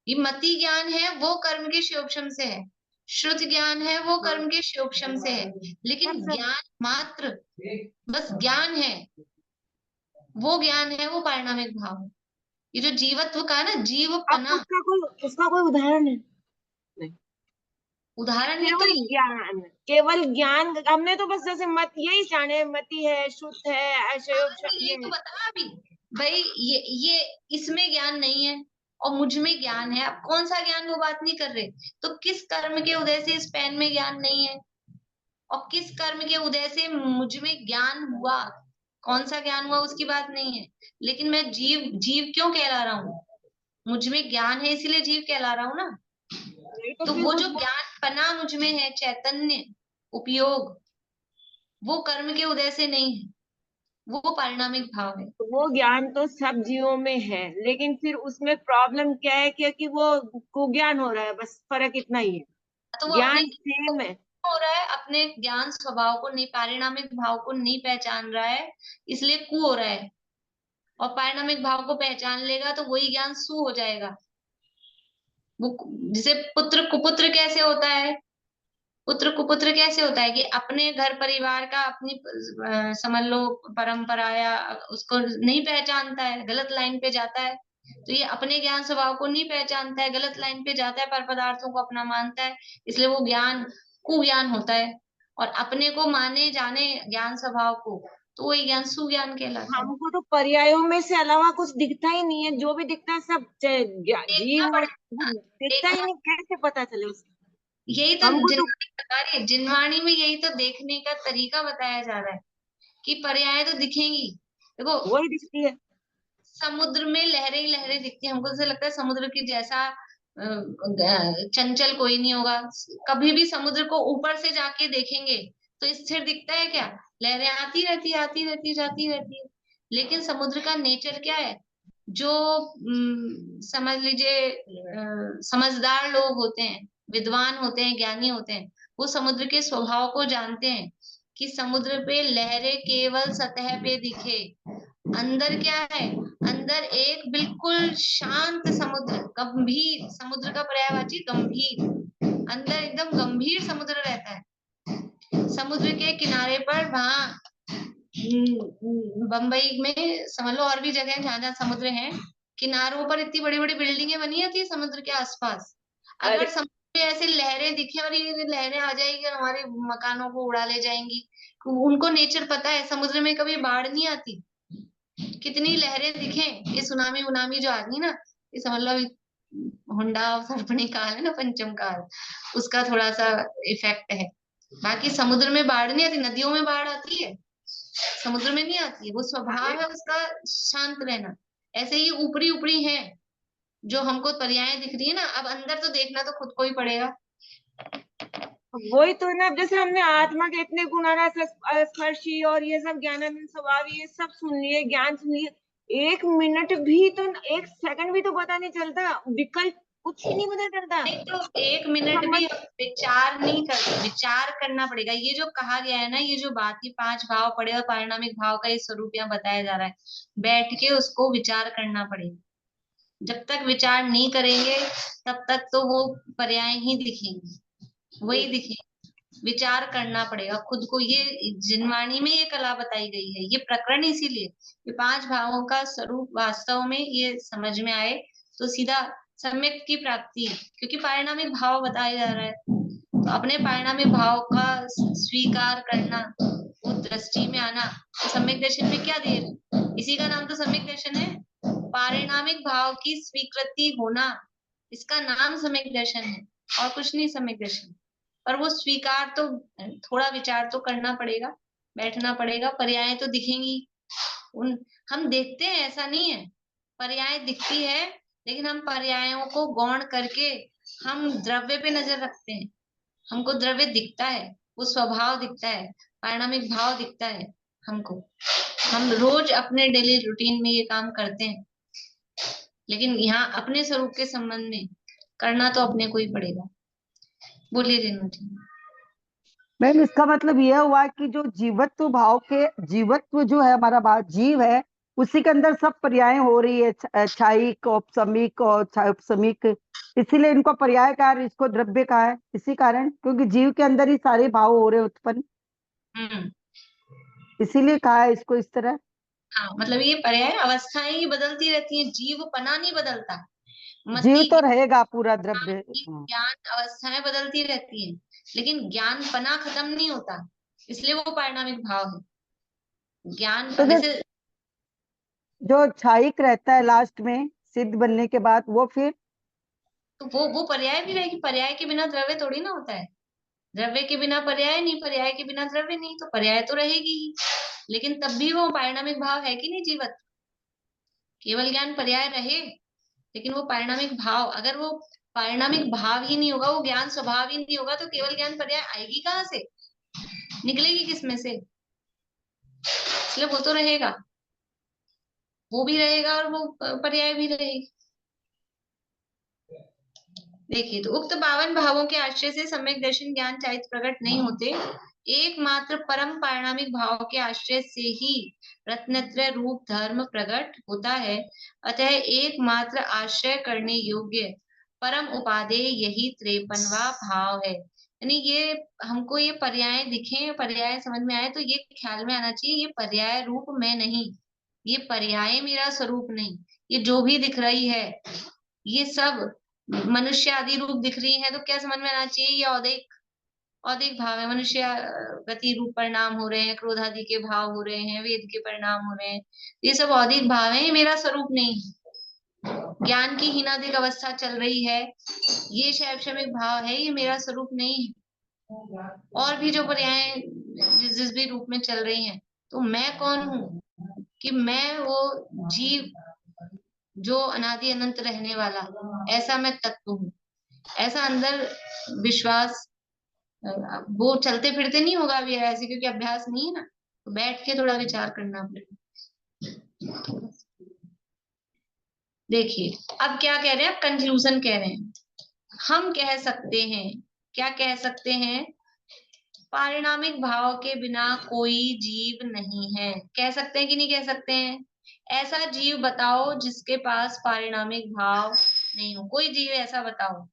[SPEAKER 1] ये मति ज्ञान है वो कर्म के शोभशम से है, श्रुत ज्ञान है वो कर्म के शोभशम से है, लेकिन ज्ञान मात्र बस ज्ञान है, वो ज्ञान है वो पारिणामिक भाव। ये जो जीवत्व का ना, जीवपना,
[SPEAKER 9] उसका कोई उदाहरण है?
[SPEAKER 1] उदाहरण है तो
[SPEAKER 9] केवल ज्ञान हमने तो बस जैसे मत यही जाने, मति है, शुद्ध है,
[SPEAKER 1] यही तो बताया अभी भाई, ये इसमें ज्ञान नहीं है और मुझ में ज्ञान है। अब कौन सा ज्ञान वो बात नहीं कर रहे, तो किस कर्म के उदय से इस पेन में ज्ञान नहीं है और किस कर्म के उदय से मुझ में ज्ञान हुआ, कौन सा ज्ञान हुआ उसकी बात नहीं है। लेकिन मैं जीव क्यों कहला रहा हूँ, मुझ में ज्ञान है इसीलिए जीव कहला रहा हूँ ना। तो वो जो ज्ञान पना मुझ में है, चैतन्य उपयोग, वो कर्म के उदय से नहीं है, वो पारिणामिक भाव है।
[SPEAKER 9] वो ज्ञान तो सब जीवों में है, लेकिन फिर उसमें प्रॉब्लम क्या है, क्योंकि वो कुज्ञान हो रहा है, बस फर्क इतना ही है।
[SPEAKER 1] तो वो
[SPEAKER 9] ज्ञान सेम है,
[SPEAKER 1] हो रहा है, अपने ज्ञान स्वभाव को नहीं, पारिणामिक भाव को नहीं पहचान रहा है, इसलिए कु हो रहा है। और पारिणामिक भाव को पहचान लेगा तो वही ज्ञान सु हो जाएगा। वो जैसे पुत्र कुपुत्र कैसे होता है, पुत्र कुपुत्र कैसे होता है कि अपने घर परिवार का अपनी समझ लो परंपरा या उसको नहीं पहचानता है, गलत लाइन पे जाता है। तो ये अपने ज्ञान स्वभाव को नहीं पहचानता है, गलत लाइन पे जाता है, पर पदार्थों को अपना मानता है, इसलिए वो ज्ञान कुज्ञान होता है। और अपने को माने जाने ज्ञान स्वभाव को, तो वही ज्ञान सुज्ञान कहलाता है।
[SPEAKER 9] हमको तो पर्यायों में से अलावा कुछ दिखता ही नहीं है, जो भी दिखता है सब जीव और दिखता ही नहीं, कैसे पता चले उसका?
[SPEAKER 1] यही तो
[SPEAKER 9] हमको तो
[SPEAKER 1] जिनवाणी बता रही है, जिनवाणी में यही तो देखने का तरीका बताया जा रहा है कि पर्याय तो दिखेंगी। देखो
[SPEAKER 9] वही दिखती है,
[SPEAKER 1] समुद्र में लहरें ही लहरें दिखती है, हमको ऐसा लगता है समुद्र की जैसा चंचल कोई नहीं होगा। कभी भी समुद्र को ऊपर से जाके देखेंगे तो स्थिर दिखता है क्या? लहरें आती रहती जाती रहती है। लेकिन समुद्र का नेचर क्या है? जो समझ लीजिए समझदार लोग होते हैं, विद्वान होते हैं, ज्ञानी होते हैं, वो समुद्र के स्वभाव को जानते हैं कि समुद्र पे लहरें केवल सतह पे दिखे, अंदर क्या है? अंदर एक बिल्कुल शांत समुद्र, गंभीर समुद्र का पर्यायवाची गंभीर, अंदर एकदम गंभीर समुद्र रहता है। समुद्र के किनारे पर वहां बंबई में समझ लो और भी जगह है जहां जहां समुद्र है, किनारों पर इतनी बड़ी बड़ी बिल्डिंगें बनी रहती है समुद्र के आसपास। अगर समुद्र में ऐसे लहरें दिखे और ये लहरें आ जाएगी और हमारे मकानों को उड़ा ले जाएंगी, उनको नेचर पता है, समुद्र में कभी बाढ़ नहीं आती। कितनी लहरें दिखें, ये सुनामी उनामी जो आती है ना, ये समझ लो हुंडा सर्पणी काल है ना, पंचम काल, उसका थोड़ा सा इफेक्ट है। बाकी समुद्र में बाढ़ नहीं आती, नदियों में बाढ़ आती है, समुद्र में नहीं आती है। वो स्वभाव है उसका शांत रहना। ऐसे ही ऊपरी ऊपरी है जो हमको पर्याय दिख रही है ना, अब अंदर तो देखना तो खुद को ही पड़ेगा।
[SPEAKER 9] वही तो ना, जैसे हमने आत्मा के इतने गुण स्पर्शी और ये सब ज्ञानानंद स्वभाव, ये सब सुन लिए, ज्ञान सुन लिए, एक मिनट भी तो, एक सेकंड भी तो पता नहीं चलता, विकल्प कुछ ही नहीं पता चलता।
[SPEAKER 1] नहीं तो एक मिनट भी विचार नहीं करते, विचार करना पड़ेगा। ये जो कहा गया है ना, ये जो बात की 5 भाव पड़े और पारिणामिक भाव का ये स्वरूप यहाँ बताया जा रहा है, बैठ के उसको विचार करना पड़ेगा। जब तक विचार नहीं करेंगे तब तक तो वो पर्याय ही दिखेंगे, वही दिखेंगे। विचार करना पड़ेगा खुद को। ये जिनवाणी में ये कला बताई गई है, ये प्रकरण इसीलिए ये 5 भावों का स्वरूप वास्तव में ये समझ में आए तो सीधा सम्यक की प्राप्ति है, क्योंकि पारिणामिक भाव बताया जा रहा है। तो अपने पारिणामिक भाव का स्वीकार करना, वो दृष्टि में आना, तो सम्यक दर्शन में क्या देर, इसी का नाम तो सम्यक दर्शन है। पारिणामिक भाव की स्वीकृति होना, इसका नाम सम्यक दर्शन है और कुछ नहीं सम्यक दर्शन। पर वो स्वीकार तो, थोड़ा विचार तो करना पड़ेगा, बैठना पड़ेगा। पर्याय तो दिखेंगी, उन हम देखते हैं, ऐसा नहीं है, पर्याय दिखती है, लेकिन हम पर्यायों को गौण करके हम द्रव्य पे नजर रखते हैं। हमको द्रव्य दिखता है, वो स्वभाव दिखता है, पारिणामिक भाव दिखता है हमको। हम रोज अपने डेली रूटीन में ये काम करते हैं, लेकिन यहाँ अपने स्वरूप के संबंध में करना तो अपने को ही पड़ेगा। बोलिए रेणु जी।
[SPEAKER 13] मैम इसका मतलब यह हुआ कि जो जीवत्व भाव के, जीवत्व जो है हमारा जीव है, उसी के अंदर सब पर्याय हो रही है, क्षायिक, औपसमिक और क्षायोपसमिक, इसीलिए इनको पर्याय कहा, इसको द्रव्य कहा है, इसी कारण, क्योंकि जीव के अंदर ही सारे भाव हो रहे उत्पन्न, इसीलिए कहा है इसको इस तरह।
[SPEAKER 1] हाँ, मतलब ये पर्याय अवस्थाएं ही बदलती रहती हैं, जीव पना नहीं बदलता।
[SPEAKER 13] जीव तो रहेगा पूरा द्रव्य।
[SPEAKER 1] ज्ञान अवस्थाएं बदलती रहती हैं, लेकिन ज्ञान पना खत्म नहीं होता, इसलिए वो पारिणामिक भाव है। ज्ञान
[SPEAKER 13] तो
[SPEAKER 1] वैसे
[SPEAKER 13] जो क्षायिक रहता है लास्ट में सिद्ध बनने के बाद, वो फिर
[SPEAKER 1] तो वो पर्याय भी रहेगी। पर्याय के बिना द्रव्य थोड़ी ना होता है, द्रव्य के बिना पर्याय नहीं, पर्याय के बिना द्रव्य नहीं, तो पर्याय तो रहेगी ही, लेकिन तब भी वो पारिणामिक भाव है कि नहीं जीवत। केवल ज्ञान पर्याय रहे, लेकिन वो पारिणामिक भाव, अगर वो पारिणामिक भाव ही नहीं होगा, वो ज्ञान स्वभाव ही नहीं होगा, तो केवल ज्ञान पर्याय आएगी कहाँ से, निकलेगी किसमें से? इसलिए वो तो रहेगा, वो भी रहेगा और वो पर्याय भी रहेगी। देखिए, तो उक्त 52 भावों के आश्रय से सम्यक दर्शन ज्ञान चारित्र प्रकट नहीं होते, एकमात्र परम पारिणामिक भाव के आश्रय से ही रत्नत्रय रूप धर्म प्रकट होता है। अतः एकमात्र आश्रय करने योग्य परम उपादेय यही 53वां भाव है। यानी ये हमको ये पर्याय दिखे, पर्याय समझ में आए तो ये ख्याल में आना चाहिए, ये पर्याय रूप मैं नहीं, ये पर्याय मेरा स्वरूप नहीं, ये जो भी दिख रही है ये सब मनुष्य आदि रूप दिख रही है, तो क्या समझ में आना चाहिए, ये औदिक औदिक भाव है। मनुष्य गति रूप परिणाम हो रहे हैं, क्रोध आदि के भाव हो रहे हैं, वेद के परिणाम हो रहे हैं, ये सब औदिक भाव है, ये मेरा स्वरूप नहीं है। ज्ञान की हीनादिक अवस्था चल रही है, ये शैक्षणिक भाव है, ये मेरा स्वरूप नहीं है। और भी जो पर्याय जिस भी रूप में चल रही हैं, तो मैं कौन हूँ कि मैं वो जीव जो अनादि अनंत रहने वाला, ऐसा मैं तत्व हूँ। ऐसा अंदर विश्वास, वो चलते फिरते नहीं होगा अभी ऐसे, क्योंकि अभ्यास नहीं है ना, तो बैठ के थोड़ा विचार करना पड़ेगा। देखिए अब क्या कह रहे हैं, अब कंक्लूजन कह रहे हैं। हम कह सकते हैं, क्या कह सकते हैं, पारिणामिक भाव के बिना कोई जीव नहीं है। कह सकते हैं कि नहीं कह सकते हैं? ऐसा जीव बताओ जिसके पास पारिणामिक भाव नहीं हो, कोई जीव ऐसा बताओ।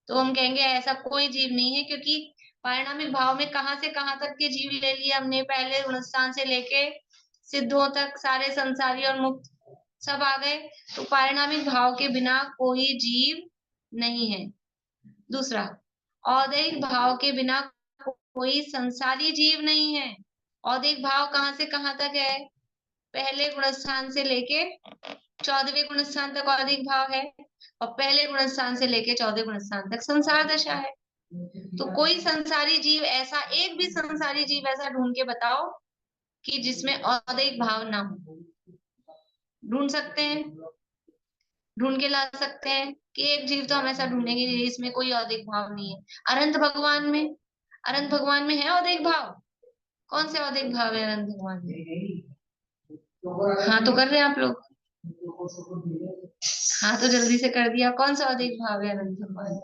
[SPEAKER 1] तो हम कहेंगे ऐसा कोई जीव नहीं है, क्योंकि पारिणामिक भाव में कहां से कहां तक के जीव ले लिए हमने, पहले गुणस्थान से लेके सिद्धों तक सारे संसारी और मुक्त सब आ गए। तो पारिणामिक भाव के बिना कोई जीव नहीं है। दूसरा, औदैहिक भाव के बिना कोई संसारी जीव नहीं है। औदैहिक भाव कहां से कहां तक है? पहले गुणस्थान से लेके 14वें गुणस्थान तक औदैहिक भाव है, और पहले गुणस्थान से लेके 14वें गुणस्थान तक संसार दशा है। तो कोई संसारी जीव ऐसा, एक भी संसारी जीव ऐसा ढूंढ के बताओ कि जिसमें औदैहिक भाव ना हो। ढूंढ सकते हैं, ढूंढ के ला सकते हैं कि एक जीव तो हम ऐसा ढूंढेंगे जिसमें कोई औदैहिक भाव नहीं है। अनंत भगवान में, अनंत भगवान में है औदैहिक भाव? कौन से औदैहिक भाव है अनंत भगवान में? हाँ तो कर रहे हैं आप लोग, हाँ तो जल्दी से कर दिया। कौन सा औदैहिक भाव है अनंत भगवान में?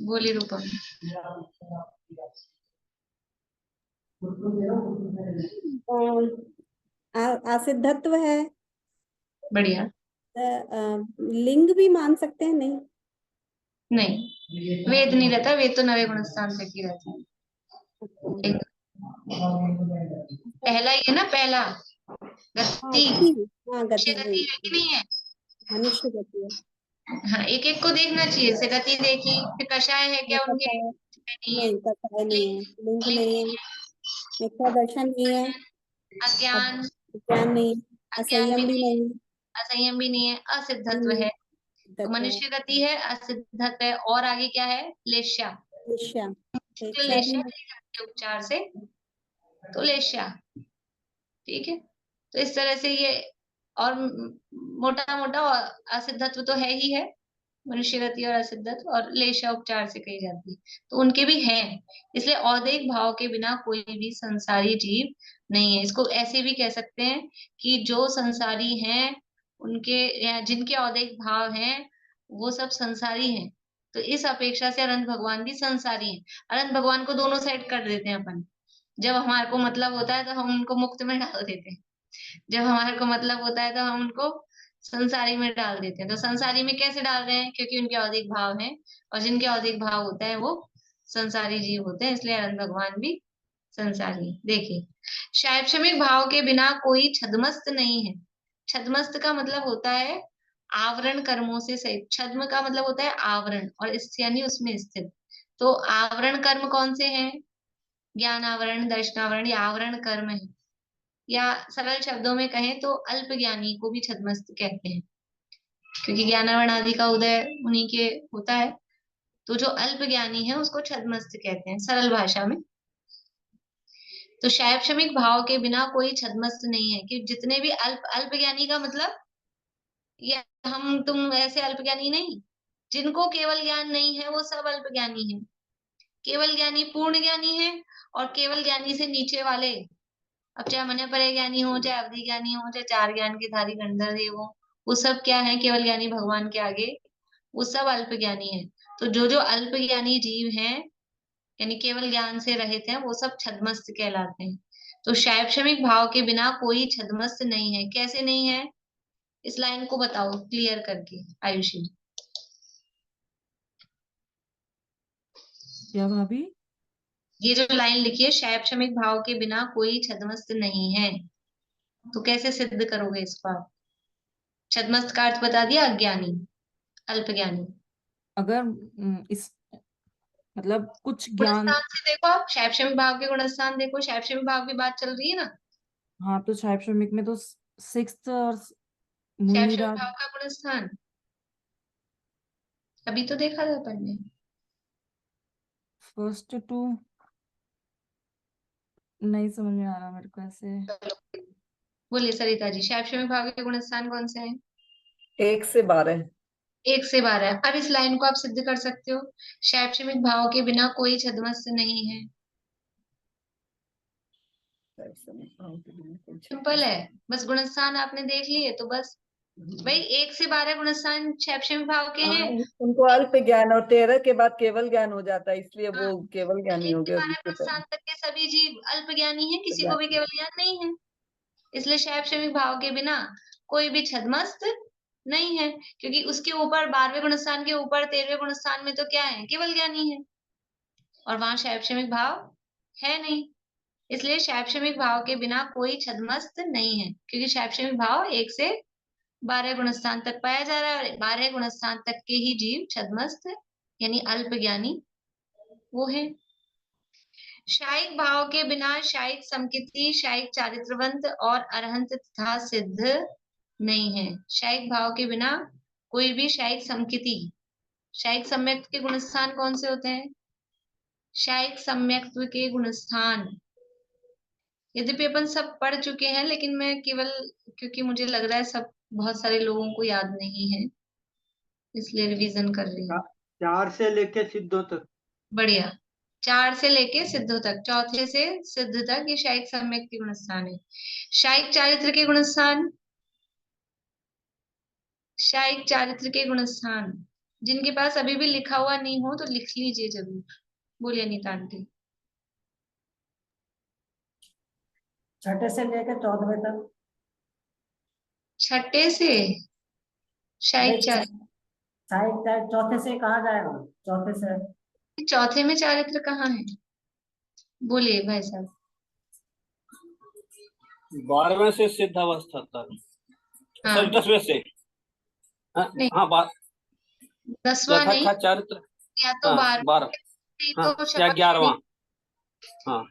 [SPEAKER 1] बोली रूपम।
[SPEAKER 2] असिद्धत्व है।
[SPEAKER 1] बढ़िया।
[SPEAKER 2] लिंग भी मान सकते हैं? नहीं,
[SPEAKER 1] नहीं, वेद नहीं रहता, वेद तो नवे गुणस्थान तक ही रहता है। पहला ये ना, पहला गति,
[SPEAKER 2] हाँ गति
[SPEAKER 1] गति है कि नहीं है?
[SPEAKER 2] मनुष्य गति है।
[SPEAKER 1] हाँ, एक एक को देखना चाहिए। से गति देखी, फिर कषाय है क्या उनके?
[SPEAKER 2] नहीं, कषाय नहीं है, लिंग नहीं है, मिथ्या दर्शन नहीं है,
[SPEAKER 1] अज्ञान,
[SPEAKER 2] ज्ञान नहीं है,
[SPEAKER 1] अज्ञान भी
[SPEAKER 2] असंयम भी
[SPEAKER 1] नहीं,
[SPEAKER 2] नहीं,
[SPEAKER 1] असंयम भी नहीं है, असिद्धत्व है। तो मनुष्य गति है, असिद्धत्व है, और आगे क्या है? लेश्या, लेश्या के उपचार से तो लेश्या। ठीक है, तो इस तरह से ये, और मोटा मोटा असिद्धत्व तो है ही है, मनुष्य गति और असिद्धत्व, और लेशा उपचार से कही जाती है, तो उनके भी हैं। इसलिए औदैहिक भाव के बिना कोई भी संसारी जीव नहीं है। इसको ऐसे भी कह सकते हैं कि जो संसारी हैं उनके, या जिनके औदैहिक भाव हैं वो सब संसारी हैं। तो इस अपेक्षा से अनंत भगवान भी संसारी हैं। अनंत भगवान को दोनों साइड कर देते हैं अपन। जब हमारे को मतलब होता है तो हम उनको मुक्त में डाल देते हैं, जब हमारे को मतलब होता है तो हम उनको संसारी में डाल देते हैं। तो संसारी में कैसे डाल रहे हैं? क्योंकि उनके औदिक भाव हैं, और जिनके औदिक भाव होता है वो संसारी जीव होते हैं, इसलिए अनंत भगवान भी संसारी। देखिए, शैक्षणिक भाव के बिना कोई छद्मस्त नहीं है। छद्मस्त का मतलब होता है आवरण कर्मों से सहित। छद्म का मतलब होता है आवरण, और यानी उसमें स्थित। तो आवरण कर्म कौन से हैं? ज्ञान आवरण, दर्शनावरण, ये आवरण कर्म है। या सरल शब्दों में कहें तो अल्प ज्ञानी को भी छद्मस्त कहते हैं, क्योंकि ज्ञानावरण आदि का उदय उन्हीं के होता है। तो जो अल्प ज्ञानी है उसको छद्मस्त कहते हैं सरल भाषा में। तो शैक्षणिक भाव के बिना कोई छद्मस्त नहीं है, कि जितने भी अल्प ज्ञानी का मतलब, ये हम तुम ऐसे अल्प ज्ञानी नहीं, जिनको केवल ज्ञान नहीं है वो सब अल्प ज्ञानी है। केवल ज्ञानी पूर्ण ज्ञानी है, और केवल ज्ञानी से नीचे वाले, अब चाहे मन परे ज्ञानी हो, चाहे अवधि ज्ञानी हो, चाहे चार ज्ञान के धारी गंधर्व देव हो, वो सब क्या है? केवल ज्ञानी भगवान के आगे वो सब अल्प ज्ञानी है। तो जो जो अल्प ज्ञानी जीव हैं, यानी केवल ज्ञान से रहित हैं, वो सब छद्मस्त कहलाते हैं। तो शैक्षणिक भाव के बिना कोई छद्मस्त नहीं है। कैसे नहीं है? इस लाइन को बताओ क्लियर करके आयुषी।
[SPEAKER 11] क्या भाभी?
[SPEAKER 1] ये जो लाइन लिखी है, शैक्षणिक भाव के बिना कोई छद्मस्त नहीं है, तो कैसे सिद्ध करोगे इसको आप? छद्मस्त का अर्थ बता दिया, अज्ञानी, अल्पज्ञानी।
[SPEAKER 11] अगर इस मतलब कुछ ज्ञान,
[SPEAKER 1] गुणस्थान से देखो आप, शैक्षणिक भाव के गुणस्थान देखो, शैक्षणिक भाव की बात चल रही है ना।
[SPEAKER 11] हाँ तो शैक्षणिक में तो 6th और
[SPEAKER 1] शैक्षणिक
[SPEAKER 11] मुनिराज,
[SPEAKER 1] भाव का गुणस्थान अभी तो देखा था अपन ने।
[SPEAKER 11] फर्स्ट टू नहीं समझ में आ रहा मेरे को ऐसे।
[SPEAKER 1] बोलिए सरिता जी, शैक्षणिक भाव के गुणस्थान कौन से हैं?
[SPEAKER 14] 1 से 12।
[SPEAKER 1] 1 से 12। अब इस लाइन को आप सिद्ध कर सकते हो, शैक्षणिक भाव के बिना कोई छद्मस्त नहीं है। सिंपल है, बस गुणस्थान आपने देख लिए तो बस। भाई 1 से 12 गुणस्थान शैक्षणिक भाव के हैं।
[SPEAKER 14] उनको अल्प ज्ञान और 13 के बाद केवल ज्ञान हो जाता है, इसलिए वो केवल ज्ञानी
[SPEAKER 1] 1
[SPEAKER 14] हो
[SPEAKER 1] से
[SPEAKER 14] गए।
[SPEAKER 1] 12 गुणस्थान तक के सभी जीव अल्प ज्ञानी है, किसी को भी केवल ज्ञान नहीं है। इसलिए शैक्षणिक भाव के बिना कोई भी छद्मस्त नहीं है, क्योंकि उसके ऊपर 12वें गुणस्थान के ऊपर 13वें गुणस्थान में तो क्या है, केवल ज्ञानी है, और वहां शैक्षणिक भाव है नहीं। इसलिए शैक्षणिक भाव के बिना कोई छद्मस्त नहीं है, क्योंकि शैक्षणिक भाव 1 से 12 गुणस्थान तक पाया जा रहा है। 12 गुणस्थान तक के ही जीव छद्मस्त यानी अल्प ज्ञानी वो है। शायिक भाव के बिना शायिक समकिति, शायिक चारित्रवंत और अरहंत तथा सिद्ध नहीं है। शायिक भाव के बिना कोई भी शायिक समकिति, शायिक सम्यक्त के गुणस्थान कौन से होते हैं? शायिक सम्यक्त्व के गुणस्थान यद्यपि अपन सब पढ़ चुके हैं, लेकिन मैं केवल क्योंकि मुझे लग रहा है सब बहुत सारे लोगों को याद नहीं है, इसलिए रिवीजन कर रही हूँ।
[SPEAKER 6] 4 से लेके सिद्धों तक।
[SPEAKER 1] बढ़िया, 4 से लेके सिद्धों तक, चौथे से सिद्ध तक ये शायिक सम्यक के गुणस्थान है। शायिक चारित्र के गुणस्थान, शायिक चारित्र के गुणस्थान जिनके पास अभी भी लिखा हुआ नहीं हो तो लिख लीजिए जरूर। बोलिए अनीता आंटी।
[SPEAKER 10] 6 से लेकर 14वें तक।
[SPEAKER 1] 6 से शायिक चारित्र,
[SPEAKER 10] शायद चौथे से कहा जाएगा, चौथे से।
[SPEAKER 1] चौथे में चारित्र कहाँ है? बोलिए भाई साहब।
[SPEAKER 15] 12वें से सिद्ध अवस्था तक।
[SPEAKER 1] हाँ।
[SPEAKER 15] सॉरी 10वें से। हाँ
[SPEAKER 1] 10वां नहीं,
[SPEAKER 15] चारित्र
[SPEAKER 1] या तो 12
[SPEAKER 15] हाँ,
[SPEAKER 1] तो
[SPEAKER 15] या 11वां। हाँ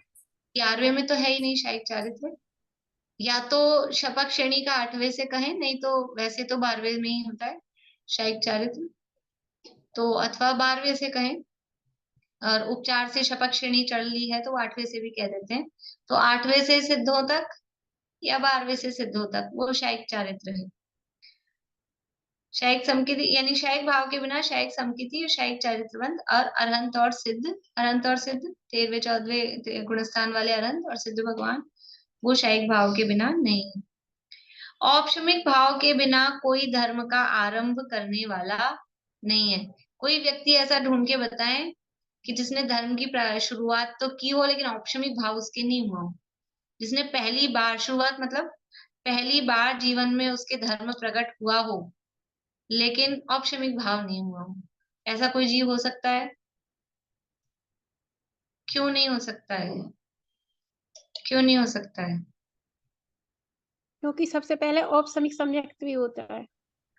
[SPEAKER 1] 11वें में तो है ही नहीं शायिक चारित्र। या तो शपथ श्रेणी का 8वें से कहें, नहीं तो वैसे तो 12वें में ही होता है शायिक चारित्र, तो अथवा 12वें से कहें, और उपचार से शपथ श्रेणी चढ़ ली है तो 8वें से भी कह देते हैं। तो 8वें से सिद्धों तक या 12वें से सिद्धों तक वो शायिक चारित्र है। शायिक समकिति यानी शायिक भाव के बिना शायिक समकिति और शायिक चारित्रवंत और अरहंत और सिद्ध, अरहंत और सिद्ध 13वें 14वें गुणस्थान वाले अरहंत और सिद्ध भगवान, वो शायिक भाव के बिना नहीं है। औपशमिक भाव के बिना कोई धर्म का आरंभ करने वाला नहीं है। कोई व्यक्ति ऐसा ढूंढ के बताएं कि जिसने धर्म की शुरुआत तो की हो लेकिन औपशमिक भाव उसके नहीं हुआ हो। जिसने पहली बार शुरुआत मतलब पहली बार जीवन में उसके धर्म प्रकट हुआ हो लेकिन औपशमिक भाव नहीं हुआ हो, ऐसा कोई जीव हो सकता है? क्यों नहीं हो सकता है? क्यों नहीं हो सकता है?
[SPEAKER 16] क्योंकि सबसे पहले औपसमिक सम्यक्त भी होता है।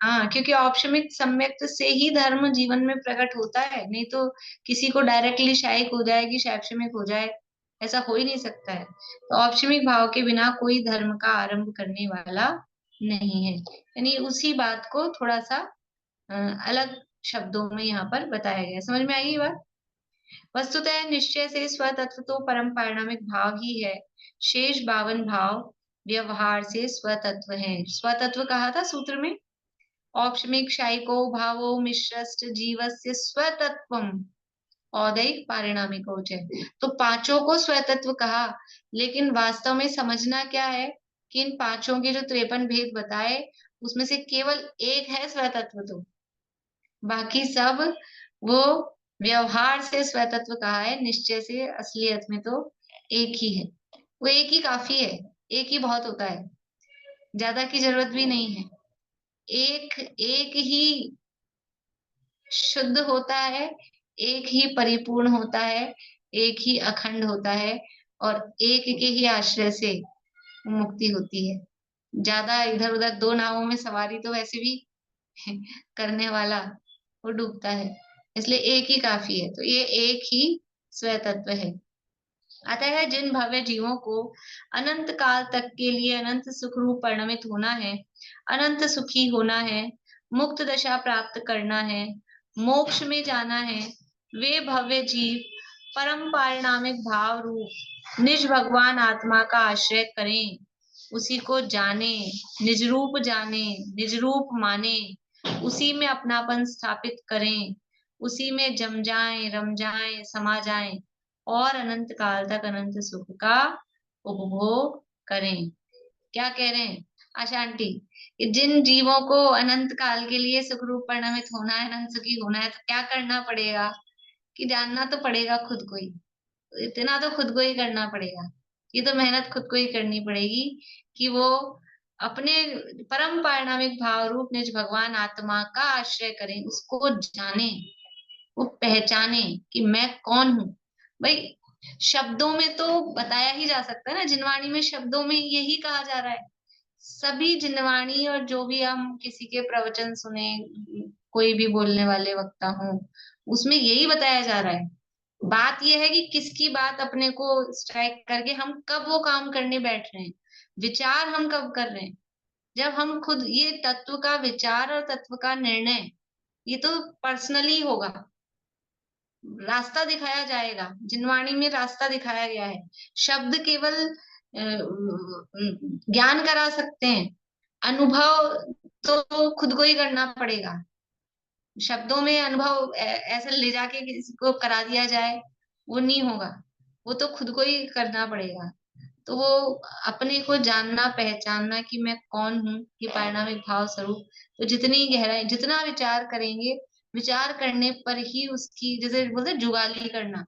[SPEAKER 1] हाँ, क्योंकि औपशमिक सम्यक्त से ही धर्म जीवन में प्रकट होता है, नहीं तो किसी को डायरेक्टली शायिक हो जाए कि शैक्षणिक हो जाए, ऐसा हो ही नहीं सकता है। तो औपशमिक भाव के बिना कोई धर्म का आरंभ करने वाला नहीं है। यानी उसी बात को थोड़ा सा अलग शब्दों में यहाँ पर बताया गया। समझ में आई ये बात? वस्तुतः निश्चय से स्वतत्व तो परम पारिणामिक भाव ही है। शेष 52 भाव व्यवहार से स्वतत्व है। स्वतत्व कहा था सूत्र में, औपशमिक शायिको भावो मिश्रस्त जीवस्य स्वतत्वम औदैक पारिणामिको च। तो पांचों को स्वतत्व कहा, लेकिन वास्तव में समझना क्या है कि इन पांचों के जो 53 भेद बताए उसमें से केवल एक है स्वतत्व, तो बाकी सब वो व्यवहार से स्वतत्व कहा है। निश्चय से असलियत में तो एक ही है, वो एक ही काफी है, एक ही बहुत होता है, ज्यादा की जरूरत भी नहीं है। एक एक ही शुद्ध होता है, एक ही परिपूर्ण होता है, एक ही अखंड होता है, और एक के ही आश्रय से मुक्ति होती है। ज्यादा इधर उधर दो नावों में सवारी तो वैसे भी करने वाला वो डूबता है, इसलिए एक ही काफी है। तो ये एक ही स्वतत्व है। अतः जिन भव्य जीवों को अनंत काल तक के लिए अनंत सुख रूप परिणमित होना है, अनंत सुखी होना है, मुक्त दशा प्राप्त करना है, मोक्ष में जाना है, वे भव्य जीव परम पारिणामिक भाव रूप निज भगवान आत्मा का आश्रय करें, उसी को जाने, निज रूप जाने, निज रूप माने, उसी में अपनापन स्थापित करें, उसी में जम जाएं, रम जाएं, समा जाएं, और अनंत काल तक अनंत सुख का उपभोग करें। क्या कह रहे हैं आशा आंटी? कि जिन जीवों को अनंत काल के लिए सुख रूप परिणमित होना है, अनंत सुखी होना है, तो क्या करना पड़ेगा? कि जानना तो पड़ेगा खुद को ही, इतना तो खुद को ही करना पड़ेगा। ये तो मेहनत खुद को ही करनी पड़ेगी कि वो अपने परम पारिणामिक भाव रूप निज भगवान आत्मा का आश्रय करें, उसको जाने, वो पहचाने कि मैं कौन हूँ। भाई शब्दों में तो बताया ही जा सकता है ना, जिनवाणी में शब्दों में यही कहा जा रहा है। सभी जिनवाणी और जो भी हम किसी के प्रवचन सुने, कोई भी बोलने वाले वक्ता हो, उसमें यही बताया जा रहा है। बात यह है कि किसकी बात अपने को स्ट्राइक करके हम कब वो काम करने बैठ रहे हैं, विचार हम कब कर रहे हैं। जब हम खुद ये तत्व का विचार और तत्व का निर्णय, ये तो पर्सनली होगा, रास्ता दिखाया जाएगा। जिनवाणी में रास्ता दिखाया गया है। शब्द केवल ज्ञान करा सकते हैं, अनुभव तो खुद को ही करना पड़ेगा। शब्दों में अनुभव ऐसे ले जाके किसी को करा दिया जाए, वो नहीं होगा, वो तो खुद को ही करना पड़ेगा। तो वो अपने को जानना, पहचानना कि मैं कौन हूँ, ये पारिणामिक भाव स्वरूप। तो जितनी गहराई, जितना विचार करेंगे, विचार करने पर ही उसकी, जैसे बोलते हैं जुगाली करना,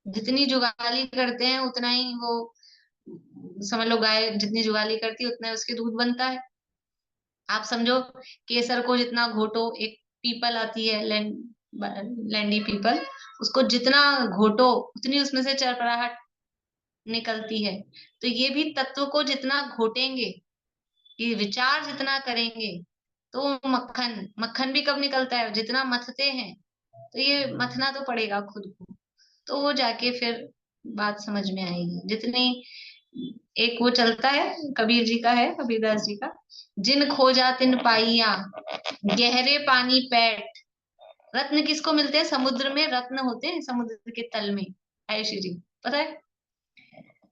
[SPEAKER 1] जितनी जुगाली करते हैं उतना ही वो, समझ लो गाय जितनी जुगाली करती है उतना ही उसके दूध बनता है। आप समझो केसर को जितना घोटो, एक पीपल आती है लैंडी पीपल, उसको जितना घोटो उतनी उसमें से चरपराहट निकलती है। तो ये भी तत्व को जितना घोटेंगे, ये विचार जितना करेंगे, तो मक्खन, मक्खन भी कब निकलता है? जितना मथते हैं। तो ये मथना तो पड़ेगा खुद को, तो वो जाके फिर बात समझ में आएगी। जितनी, एक वो चलता है, कबीर जी का है, कबीरदास जी का, जिन खोजा तिन पाइया गहरे पानी पैठ। रत्न किसको मिलते हैं? समुद्र में रत्न होते हैं, समुद्र के तल में। आयुषी जी पता है,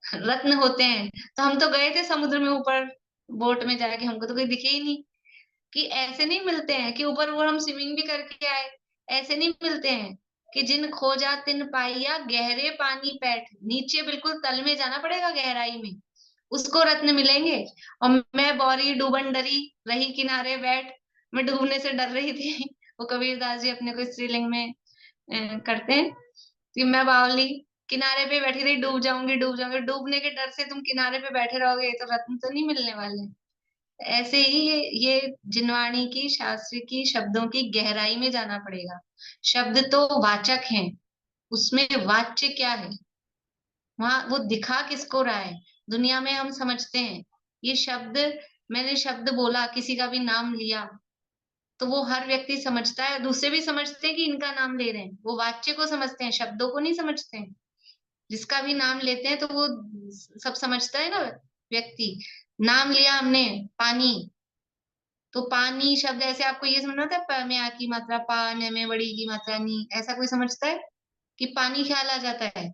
[SPEAKER 1] रत्न होते हैं। तो हम तो गए थे समुद्र में ऊपर बोट में जाके, हमको तो कोई दिखे ही नहीं। कि ऐसे नहीं मिलते हैं कि ऊपर वो हम स्विमिंग भी करके आए, ऐसे नहीं मिलते हैं। कि जिन खोजा तिन पाइया गहरे पानी पैठ, नीचे बिल्कुल तल में जाना पड़ेगा, गहराई में, उसको रत्न मिलेंगे। और मैं बौरी डूबन डरी रही किनारे बैठ, मैं डूबने से डर रही थी। वो कबीरदास जी अपने को स्त्रीलिंग में करते हैं कि मैं बावली किनारे पे बैठी रही, डूब जाऊंगी डूब जाऊंगी। डूबने के डर से तुम किनारे पे बैठे रहोगे तो रत्न तो नहीं मिलने वाले। ऐसे ही ये जिनवाणी की, शास्त्र की, शब्दों की गहराई में जाना पड़ेगा। शब्द तो वाचक हैं, उसमें वाच्य क्या है, वहां वो दिखा किसको रहा है। दुनिया में हम समझते हैं ये शब्द, मैंने शब्द बोला, किसी का भी नाम लिया, तो वो हर व्यक्ति समझता है, दूसरे भी समझते हैं कि इनका नाम ले रहे हैं। वो वाच्य को समझते हैं, शब्दों को नहीं समझते हैं। जिसका भी नाम लेते हैं तो वो सब समझता है ना व्यक्ति। नाम लिया हमने पानी, तो पानी शब्द ऐसे आपको ये समझना था, प में आ की मात्रा पा, न में बड़ी की मात्रा नी, ऐसा कोई समझता है कि पानी ख्याल आ जाता है?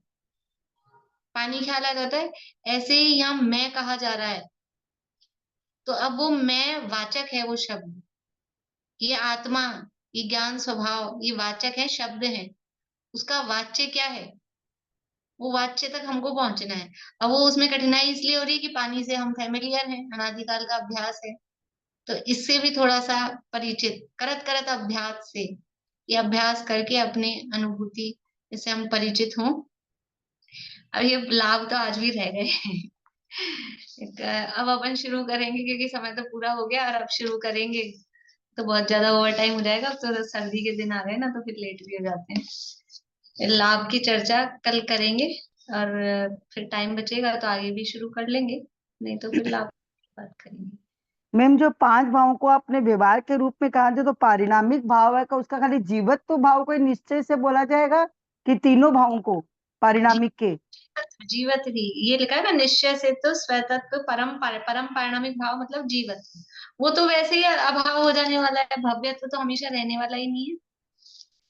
[SPEAKER 1] पानी ख्याल आ जाता है। ऐसे ही यहाँ मैं कहा जा रहा है, तो अब वो मैं वाचक है, वो शब्द, ये आत्मा, ये ज्ञान स्वभाव, ये वाचक है, शब्द है। उसका वाच्य क्या है? वो वाच्य तक हमको पहुंचना है। अब वो उसमें कठिनाई इसलिए हो रही है कि पानी से हम फैमिलियर हैं, अनादिकाल का अभ्यास है। तो इससे भी थोड़ा सा परिचित, करत करत अभ्यास से, ये अभ्यास करके अपने अनुभूति इससे हम परिचित हों। अब ये लाभ तो आज भी रह गए हैं। अब अपन शुरू करेंगे क्योंकि समय तो पूरा हो गया, और अब शुरू करेंगे तो बहुत ज्यादा ओवर टाइम हो जाएगा। अब तो सर्दी के दिन आ गए ना, तो फिर लेट भी हो जाते हैं। फिर लाभ की चर्चा कल करेंगे, और फिर टाइम बचेगा तो आगे भी शुरू कर लेंगे, नहीं तो फिर लाभ की बात करेंगे।
[SPEAKER 13] मैम जो 5 भावों को आपने व्यवहार के रूप में कहा, जो तो पारिणामिक भाव है का, उसका खाली जीवत्व भाव को निश्चय से बोला जाएगा कि तीनों भावों को पारिणामिक के?
[SPEAKER 1] जीवत भी ये लिखा है ना, निश्चय से तो स्वतत्व परम पारिणामिक भाव मतलब जीवत। वो तो वैसे ही अभाव हो जाने वाला है, भव्यत्व तो हमेशा रहने वाला ही नहीं है।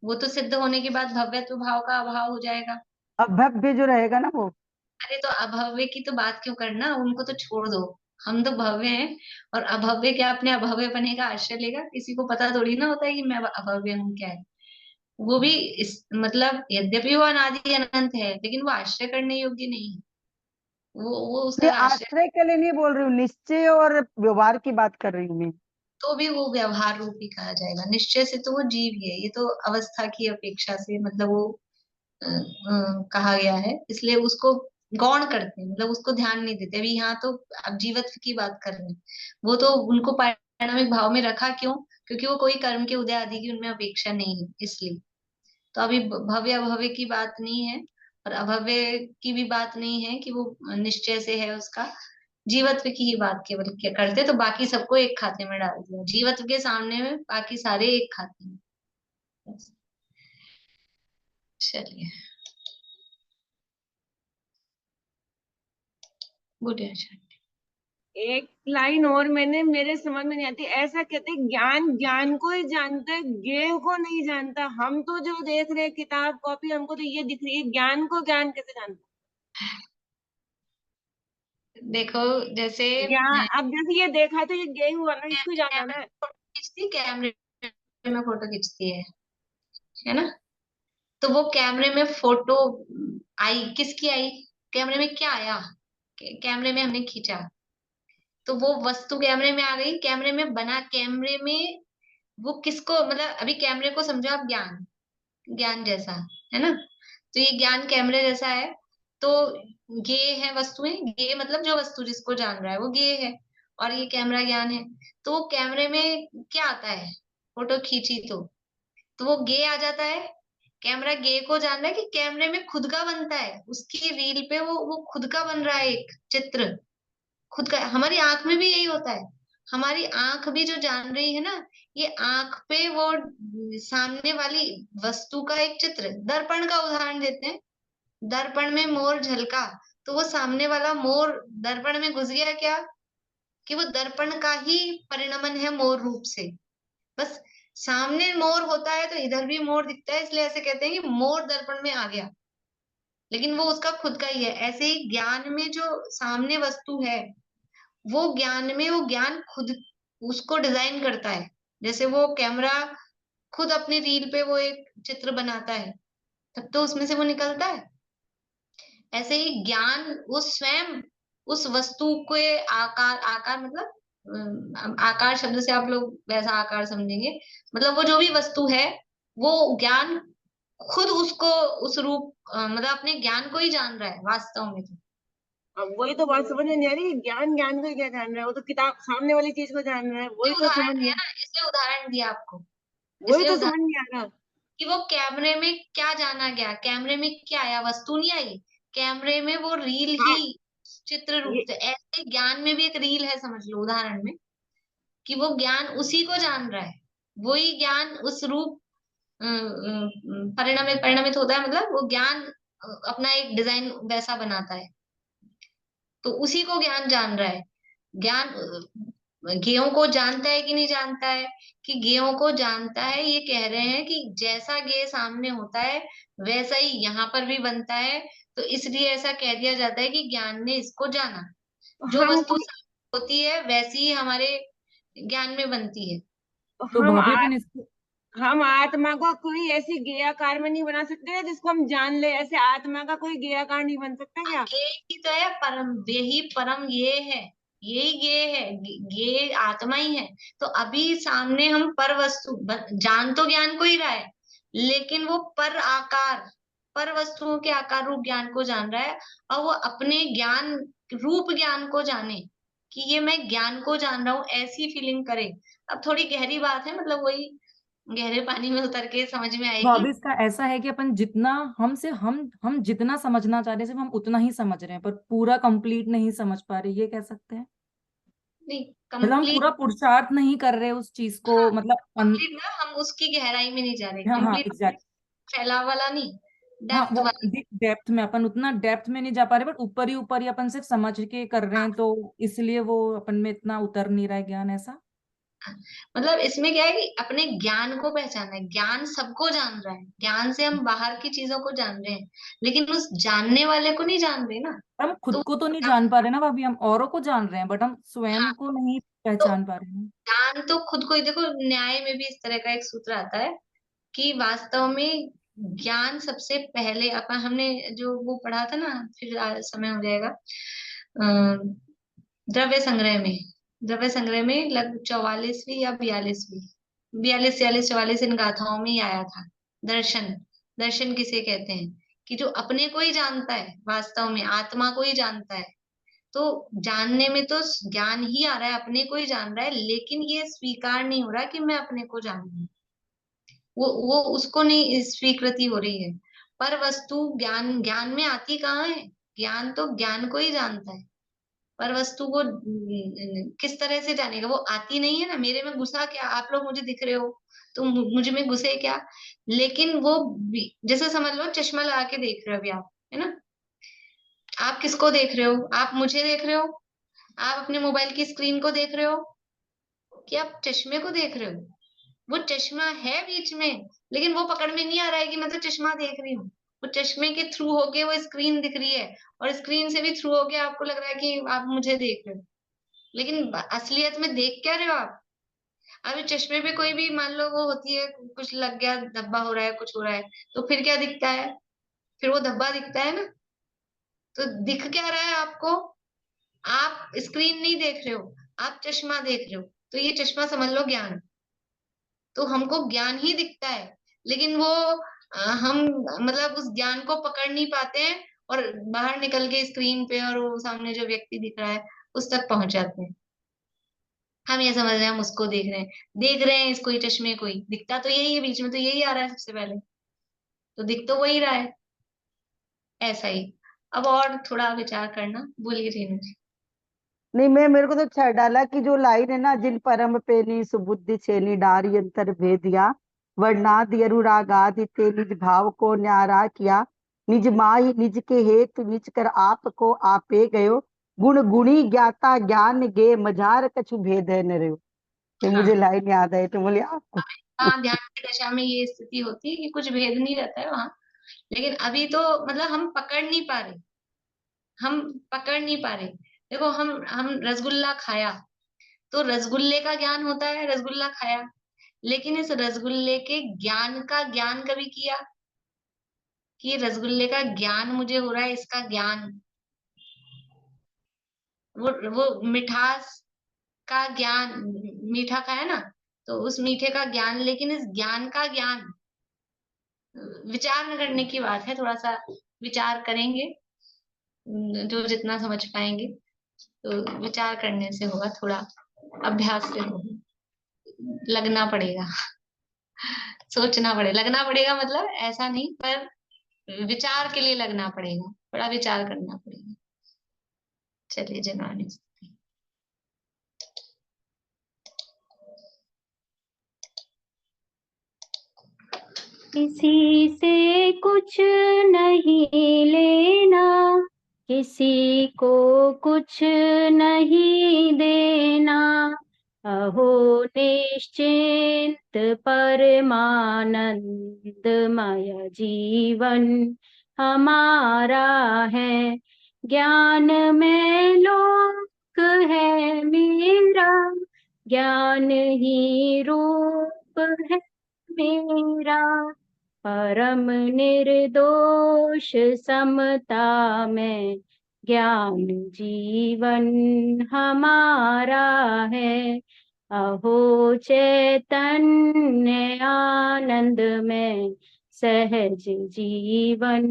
[SPEAKER 1] वो तो सिद्ध होने के बाद भव्यत्व भाव का अभाव हो जाएगा।
[SPEAKER 13] अभव्य जो रहेगा ना वो।
[SPEAKER 1] अरे तो अभव्य की तो बात क्यों करना, उनको तो छोड़ दो। हम तो भव्य हैं, और अभव्य क्या अपने अभव्य बने का आश्रय लेगा? किसी को पता थोड़ी ना होता है कि मैं अभव्य हूँ क्या है। वो भी इस मतलब यद्यपि वो अनादि अनंत है, लेकिन वो आश्रय करने योग्य नहीं है। वो उसका
[SPEAKER 13] ये
[SPEAKER 1] आश्रय,
[SPEAKER 13] आश्रय के लिए नहीं बोल रही हूँ, निश्चय और व्यवहार की बात कर रही हूँ मैं।
[SPEAKER 1] तो भी वो व्यवहार रूपी कहा जाएगा। निश्चय से तो वो जीव ही है, ये तो अवस्था की अपेक्षा से मतलब वो कहा गया है, इसलिए उसको गौण करते हैं, मतलब उसको ध्यान नहीं देते। अभी यहाँ तो अब जीवत्व की बात कर रहे हैं। वो तो उनको पारिणामिक भाव में रखा क्यों? क्योंकि वो कोई कर्म के उदय आदि की उनमें अपेक्षा नहीं है, इसलिए। तो अभी भव्य अभव्य की बात नहीं है, और अभव्य की भी बात नहीं है कि वो निश्चय से है उसका। जीवत्व की ही बात केवल क्या करते, तो बाकी सबको एक खाते में डाल दिया। जीवत्व के सामने में बाकी सारे एक खाते में। चलिए, बोलिए।
[SPEAKER 9] एक लाइन और मैंने मेरे समझ में नहीं आती। ऐसा कहते हैं ज्ञान ज्ञान को ही जानता है, ज्ञेय को नहीं जानता। हम तो जो देख रहे हैं किताब कॉपी, हमको तो ये दिख रही है, ज्ञान को ज्ञान कैसे जानता?
[SPEAKER 1] देखो जैसे
[SPEAKER 9] ज्ञान, अब जैसे ये देखा तो ये ज्ञेय हुआ ना, इसको जाना ना।
[SPEAKER 1] खींचती कैमरे में फोटो खींचती है ना? तो वो कैमरे में फोटो आई, किसकी आई? कैमरे में क्या आया? कैमरे में हमने खींचा, तो वो वस्तु कैमरे में आ गई, कैमरे में बना। कैमरे में वो किसको, मतलब अभी कैमरे को समझो आप ज्ञान, ज्ञान जैसा, है ना? तो ये ज्ञान कैमरे जैसा है। तो ये है वस्तुएं, ये मतलब जो वस्तु जिसको जान रहा है वो ये है, और ये कैमरा ज्ञान है। तो वो कैमरे में क्या आता है? फोटो खींची तो वो गे आ जाता है। कैमरा गे को जान रहा है कि कैमरे में खुद का बनता है, उसकी रील पे वो खुद का बन रहा है एक चित्र, खुद का। हमारी आंख में भी यही होता है। हमारी आंख भी जो जान रही है ना, ये आंख पे वो सामने वाली वस्तु का एक चित्र। दर्पण का उदाहरण देते हैं। दर्पण में मोर झलका, तो वो सामने वाला मोर दर्पण में घुस गया क्या? कि वो दर्पण का ही परिणमन है मोर रूप से। बस सामने मोर होता है तो इधर भी मोर दिखता है, इसलिए ऐसे कहते हैं कि मोर दर्पण में आ गया, लेकिन वो उसका खुद का ही है। ऐसे ही ज्ञान में जो सामने वस्तु है, वो ज्ञान में वो ज्ञान खुद उसको डिजाइन करता है। जैसे वो कैमरा खुद अपनी रील पे वो एक चित्र बनाता है, तब तो उसमें से वो निकलता है। ऐसे ही ज्ञान वो स्वयं उस वस्तु के आकार, आकार मतलब आकार शब्द से आप लोग वैसा आकार समझेंगे, मतलब वो जो भी वस्तु है, वो ज्ञान खुद उसको उस रूप मतलब अपने ज्ञान को ही जान रहा है वास्तव में। तो
[SPEAKER 9] अब वही तो बात समझ में नहीं आ रही, ज्ञान ज्ञान को क्या जान रहा है? वो तो किताब सामने वाली चीज को जान रहा है, वही तो समझ
[SPEAKER 1] उदाहरण
[SPEAKER 9] नहीं
[SPEAKER 1] दिया ना, इसलिए उदाहरण दिया आपको,
[SPEAKER 9] वही
[SPEAKER 1] इसलिए
[SPEAKER 9] तो
[SPEAKER 1] उदाहरण
[SPEAKER 9] समझ नहीं आ रहा।
[SPEAKER 1] कि वो कैमरे में क्या जाना गया, कैमरे में क्या आया? वस्तु नहीं आई, कैमरे में वो रील ही चित्र रूप से। ऐसे ज्ञान में भी एक रील है, समझ लो उदाहरण में, कि वो ज्ञान उसी को जान रहा है। वही ज्ञान उस रूप परिणमित परिणमित होता है, मतलब वो ज्ञान अपना एक डिजाइन वैसा बनाता है, तो उसी को ज्ञान जान रहा है। ज्ञान ज्ञेयों को जानता है कि नहीं जानता है? कि ज्ञेयों को जानता है। ये कह रहे हैं कि जैसा ज्ञेय सामने होता है वैसा ही यहाँ पर भी बनता है, तो इसलिए ऐसा कह दिया जाता है कि ज्ञान ने इसको जाना। जो वस्तु होती है वैसी ही हमारे ज्ञान में बनती है।
[SPEAKER 11] तो भव्यपन
[SPEAKER 9] हम आत्मा को कोई ऐसी ज्ञेयाकार में नहीं बना सकते जिसको हम जान ले। ऐसे आत्मा का कोई ज्ञेयाकार नहीं बन सकता क्या?
[SPEAKER 1] ही तो है परम, यही परम ये है, यही ये है, ये आत्मा ही है। तो अभी सामने हम पर वस्तु जान तो ज्ञान को ही रहा है, लेकिन वो पर आकार, पर वस्तुओं के आकार रूप ज्ञान को जान रहा है। और वो अपने ज्ञान रूप ज्ञान को जाने कि ये मैं ज्ञान को जान रहा हूं, ऐसी फीलिंग करे। अब थोड़ी गहरी बात है, मतलब वही गहरे पानी में उतर के समझ में
[SPEAKER 11] तो
[SPEAKER 1] आएगी।
[SPEAKER 11] अब इसका ऐसा है कि अपन जितना हमसे हम जितना समझना चाह रहे हैं सिर्फ हम उतना ही समझ रहे हैं, पर पूरा कंप्लीट नहीं समझ पा रहे, ये कह सकते हैं।
[SPEAKER 1] नहीं,
[SPEAKER 11] मतलब हम
[SPEAKER 1] कंप्लीट,
[SPEAKER 11] पूरा पुरुषार्थ नहीं कर रहे उस चीज को,
[SPEAKER 1] हाँ,
[SPEAKER 11] मतलब
[SPEAKER 1] कंप्लीट ना, हम उसकी गहराई में नहीं जा रहे,
[SPEAKER 11] हाँ हाँ
[SPEAKER 1] कंप्लीट
[SPEAKER 11] एग्जैक्ट,
[SPEAKER 1] फैलाव वाला नहीं,
[SPEAKER 11] हाँ
[SPEAKER 1] डेप्थ
[SPEAKER 11] वो
[SPEAKER 1] वाला।
[SPEAKER 11] डेप्थ में अपन उतना डेप्थ में नहीं जा पा रहे, बट ऊपर ही अपन सिर्फ समझ के कर रहे हैं, तो इसलिए वो अपन में इतना उतर नहीं रहा है ज्ञान ऐसा।
[SPEAKER 1] मतलब इसमें क्या है कि अपने ज्ञान को पहचाना है, ज्ञान सबको जान रहा है, ज्ञान से हम बाहर की चीजों को जान रहे हैं, लेकिन उस जानने वाले को नहीं जान रहे ना।
[SPEAKER 11] हम खुद
[SPEAKER 1] तो
[SPEAKER 11] को तो नहीं जान पा रहे ना भाभी, हम औरों को जान रहे हैं बट हम स्वयं को नहीं
[SPEAKER 1] तो
[SPEAKER 11] पहचान पा रहे हैं।
[SPEAKER 1] ज्ञान तो खुद को ही, देखो न्याय में भी इस तरह का एक सूत्र आता है कि वास्तव में ज्ञान सबसे पहले, अपन हमने जो वो पढ़ा था ना, फिर समय हो जाएगा, द्रव्य संग्रह में, द्रव्य संग्रह में लगभग 44वीं या 42वीं, 42 46 44 इन गाथाओं में ही आया था। दर्शन, दर्शन किसे कहते हैं कि जो अपने को ही जानता है, वास्तव में आत्मा को ही जानता है। तो जानने में तो ज्ञान ही आ रहा है, अपने को ही जान रहा है, लेकिन ये स्वीकार नहीं हो रहा कि मैं अपने को जान रहा हूं, वो उसको नहीं स्वीकृति हो रही है। पर वस्तु ज्ञान, ज्ञान में आती कहाँ है, ज्ञान तो ज्ञान को ही जानता है, पर वस्तु को किस तरह से जानेगा, वो आती नहीं है ना। मेरे में घुसा क्या, आप लोग मुझे दिख रहे हो तो मुझे में घुसे क्या, लेकिन वो जैसे समझ लो चश्मा लगा के देख रहे हो अभी आप, है ना, आप किसको देख रहे हो, आप मुझे देख रहे हो, आप अपने मोबाइल की स्क्रीन को देख रहे हो, कि आप चश्मे को देख रहे हो। वो चश्मा है बीच में, लेकिन वो पकड़ में नहीं आ रहा है कि मैं तो चश्मा देख रही हूँ। वो चश्मे के थ्रू होके वो स्क्रीन दिख रही है, और स्क्रीन से भी थ्रू होके आपको लग रहा है कि आप मुझे देख रहे हो, लेकिन असलियत में देख क्या रहे हो आप। अभी चश्मे पे कोई भी मान लो वो होती है, कुछ लग गया, धब्बा हो रहा है, कुछ हो रहा है, तो फिर क्या दिखता है, फिर वो धब्बा दिखता है ना। तो दिख क्या रहा है आपको, आप स्क्रीन नहीं देख रहे हो, आप चश्मा देख रहे हो, तो ये चश्मा समझ लो ज्ञान। तो हमको ज्ञान ही दिखता है, लेकिन वो हम मतलब उस ज्ञान को पकड़ नहीं पाते हैं, और बाहर निकल के स्क्रीन पे और वो सामने जो व्यक्ति दिख रहा है उस तक पहुंच जाते हैं। हम ये समझ रहे हैं हम उसको देख रहे हैं इसको ही, चश्मे को ही, दिखता तो यही है, बीच में तो यही आ रहा है सबसे पहले, तो दिख तो वही रहा है। ऐसा ही। अब और थोड़ा विचार करना, बोलिए रेणु जी।
[SPEAKER 13] नहीं, मैं मेरे को तो अच्छा डाला कि जो लाइन है ना, जिन परम पे नी सुबुद्धि छेनी डारी अंतर भेदिया, वर्णादि अनुरागादि ते निज भाव को न्यारा किया, निज माही निज के हेतु निज कर आप को आपे गयो, गुण गुणी ज्ञाता ज्ञान गे मझार कछु भेद है न रहो। ये
[SPEAKER 1] हाँ,
[SPEAKER 13] मुझे लाइन याद है तो बोले आपको।
[SPEAKER 1] हाँ, ध्यान की दशा में ये स्थिति होती है कि कुछ भेद नहीं रहता है वहां, लेकिन अभी तो मतलब हम पकड़ नहीं पा रहे, हम पकड़ नहीं पा रहे। देखो हम रसगुल्ला खाया, तो रसगुल्ले का ज्ञान होता है, रसगुल्ला खाया, लेकिन इस रसगुल्ले के ज्ञान का ज्ञान कभी किया कि ये रसगुल्ले का ज्ञान मुझे हो रहा है, इसका ज्ञान, वो मिठास का ज्ञान, मीठा खाया ना, तो उस मीठे का ज्ञान, लेकिन इस ज्ञान का ज्ञान, विचार न करने की बात है, थोड़ा सा विचार करेंगे, जो जितना समझ पाएंगे, तो विचार करने से होगा, थोड़ा अभ्यास से होगा, लगना पड़ेगा, सोचना पड़ेगा, लगना पड़ेगा मतलब ऐसा नहीं, पर विचार के लिए लगना पड़ेगा, थोड़ा विचार करना पड़ेगा। चलिए जनवानी।
[SPEAKER 17] किसी से कुछ नहीं लेना, किसी को कुछ नहीं देना, अहो निश्चिंत परमानंदमय जीवन हमारा है, ज्ञान में लोक है मेरा, ज्ञान ही रूप है मेरा, परम निर्दोष समता में ज्ञान जीवन हमारा है, अहो चैतन्य आनंद में सहज जीवन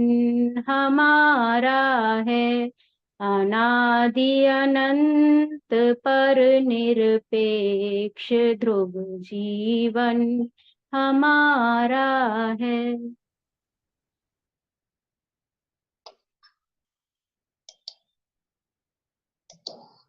[SPEAKER 17] हमारा है, अनादि अनंत पर निरपेक्ष ध्रुव जीवन हमारा है।
[SPEAKER 1] हम्म। 。 . 。 . 。 . . . . 。 . . . . . . . 。 . . . . 。 . . 。 . . . 。 . . 。 . 。 . . 。 . 。 . 。 . 。 . 。 . 。 . 。 . . 。 .
[SPEAKER 17] है।